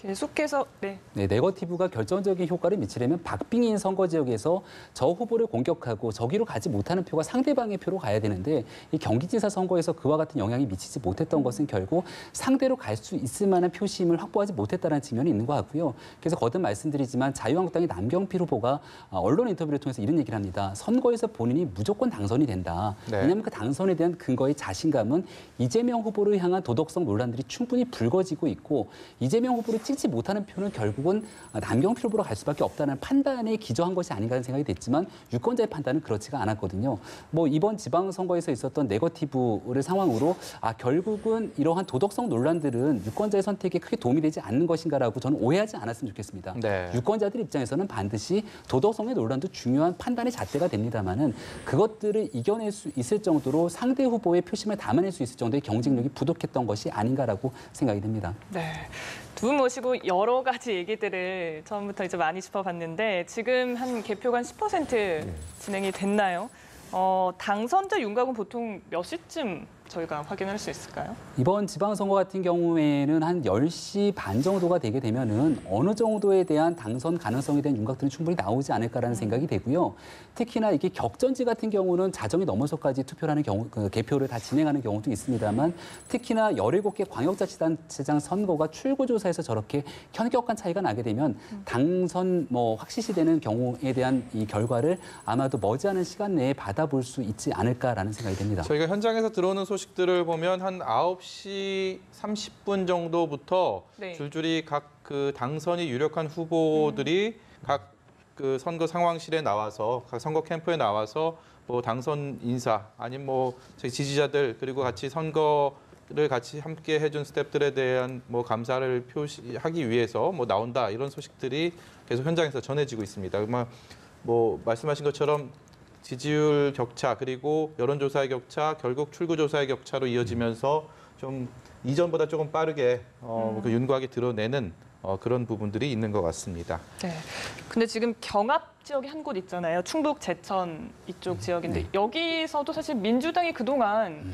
계속해서 네거티브가 결정적인 효과를 미치려면 박빙인 선거 지역에서 저 후보를 공격하고 저기로 가지 못하는 표가 상대방의 표로 가야 되는데 이 경기지사 선거에서 그와 같은 영향이 미치지 못했던 것은 결국 상대로 갈 수 있을 만한 표심을 확보하지 못했다는 측면이 있는 것 같고요. 그래서 거듭 말씀드리지만 자유한국당의 남경필 후보가 언론 인터뷰를 통해서 이런 얘기를 합니다. 선거에서 본인이 무조건 당선이 된다. 네. 왜냐하면 그 당선에 대한 근거의 자신감은 이재명 후보를 향한 도덕성 논란들이 충분히 불거지고 있고 이재명 후보를 찍지 못하는 표는 결국은 남경필 후보로 갈 수밖에 없다는 판단에 기저한 것이 아닌가 하는 생각이 됐지만 유권자의 판단은 그렇지가 않았거든요. 뭐 이번 지방선거에서 있었던 네거티브를 상황으로 결국은 이러한 도덕성 논란들은 유권자의 선택에 크게 도움이 되지 않는 것인가라고 저는 오해하지 않았으면 좋겠습니다. 네. 유권자들 입장에서는 반드시 도덕성의 논란도 중요한 판단의 잣대가 됩니다만은 그것들을 이겨낼 수 있을 정도로 상대 후보의 표심을 담아낼 수 있을 정도의 경쟁력이 부족했던 것이 아닌가라고 생각이 됩니다. 네. 두 분 모시고 여러 가지 얘기들을 처음부터 이제 많이 짚어봤는데 지금 한 개표가 한 10% 진행이 됐나요? 당선자 윤곽은 보통 몇 시쯤 저희가 확인할 수 있을까요? 이번 지방선거 같은 경우에는 한 10시 반 정도가 되게 되면은 어느 정도에 대한 당선 가능성에 대한 윤곽들은 충분히 나오지 않을까라는 생각이 되고요. 특히나 이게 격전지 같은 경우는 자정이 넘어서까지 투표를 하는 경우, 개표를 다 진행하는 경우도 있습니다만 특히나 17개 광역자치단체장 선거가 출구조사에서 저렇게 현격한 차이가 나게 되면 당선 확실시되는 경우에 대한 이 결과를 아마도 머지않은 시간 내에 받아볼 수 있지 않을까라는 생각이 됩니다. 저희가 현장에서 들어오는 소식들을 보면 한 9시 30분 정도부터 줄줄이 각 그 당선이 유력한 후보들이 각 그 선거 상황실에 나와서 각 선거 캠프에 나와서 뭐 당선 인사 아니면 뭐 저희 지지자들 그리고 같이 선거를 같이 함께 해준 스태프들에 대한 뭐 감사를 표시하기 위해서 뭐 나온다 이런 소식들이 계속 현장에서 전해지고 있습니다. 뭐 말씀하신 것처럼 지지율 격차 그리고 여론조사의 격차 결국 출구조사의 격차로 이어지면서 좀 이전보다 조금 빠르게 그 윤곽이 드러내는 그런 부분들이 있는 것 같습니다. 네. 근데 지금 경합 지역이 한 곳 있잖아요. 충북 제천 이쪽 지역인데 네. 여기서도 사실 민주당이 그동안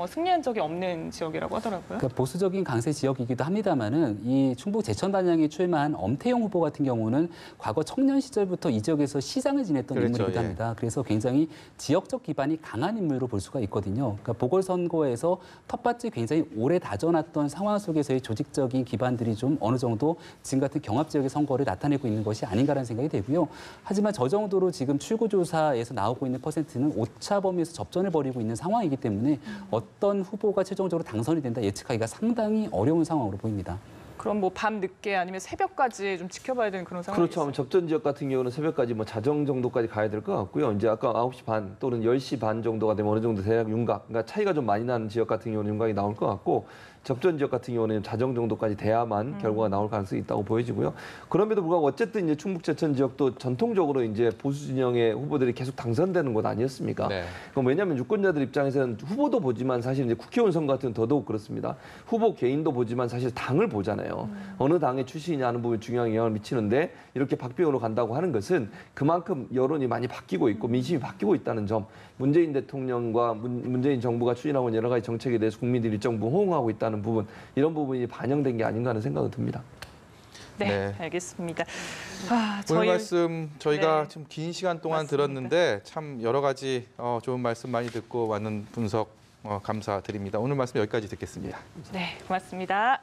승리한 적이 없는 지역이라고 하더라고요. 그러니까 보수적인 강세 지역이기도 합니다만은 이 충북 제천 단양에 출마한 엄태용 후보 같은 경우는 과거 청년 시절부터 이 지역에서 시장을 지냈던 그렇죠, 인물이기도 예. 합니다. 그래서 굉장히 지역적 기반이 강한 인물로 볼 수가 있거든요. 그러니까 보궐선거에서 텃밭을 굉장히 오래 다져놨던 상황 속에서의 조직적인 기반들이 좀 어느 정도 지금 같은 경합 지역의 선거를 나타내고 있는 것이 아닌가라는 생각이 되고요. 하지만 저 정도로 지금 출구조사에서 나오고 있는 퍼센트는 오차 범위에서 접전을 벌이고 있는 상황이기 때문에 어떤 후보가 최종적으로 당선이 된다 예측하기가 상당히 어려운 상황으로 보입니다. 그럼 뭐 밤 늦게 아니면 새벽까지 좀 지켜봐야 되는 그런 상황이 그렇죠. 있어요. 접전 지역 같은 경우는 새벽까지 뭐 자정 정도까지 가야 될 것 같고요. 이제 아까 9시 반 또는 10시 반 정도가 되면 어느 정도 대략 윤곽, 그러니까 차이가 좀 많이 나는 지역 같은 경우는 윤곽이 나올 것 같고 접전 지역 같은 경우는 자정 정도까지 돼야만 결과가 나올 가능성이 있다고 보여지고요. 그럼에도 불구하고 어쨌든 이제 충북 제천 지역도 전통적으로 이제 보수 진영의 후보들이 계속 당선되는 곳 아니었습니까? 네. 그럼 왜냐하면 유권자들 입장에서는 후보도 보지만 사실 이제 국회의원 선거 같은 더더욱 그렇습니다. 후보 개인도 보지만 사실 당을 보잖아요. 어느 당의 출신이냐 하는 부분이 중요한 영향을 미치는데 이렇게 박빙으로 간다고 하는 것은 그만큼 여론이 많이 바뀌고 있고 민심이 바뀌고 있다는 점, 문재인 대통령과 문재인 정부가 추진하고 있는 여러 가지 정책에 대해서 국민들이 일정 부분 호응하고 있다는 부분, 이런 부분이 반영된 게 아닌가 하는 생각은 듭니다. 네, 네. 알겠습니다. 오늘 말씀 저희가 네. 좀 긴 시간 동안 맞습니다. 들었는데 참 여러 가지 좋은 말씀 많이 듣고 많은 분석 감사드립니다. 오늘 말씀 여기까지 듣겠습니다. 네, 고맙습니다.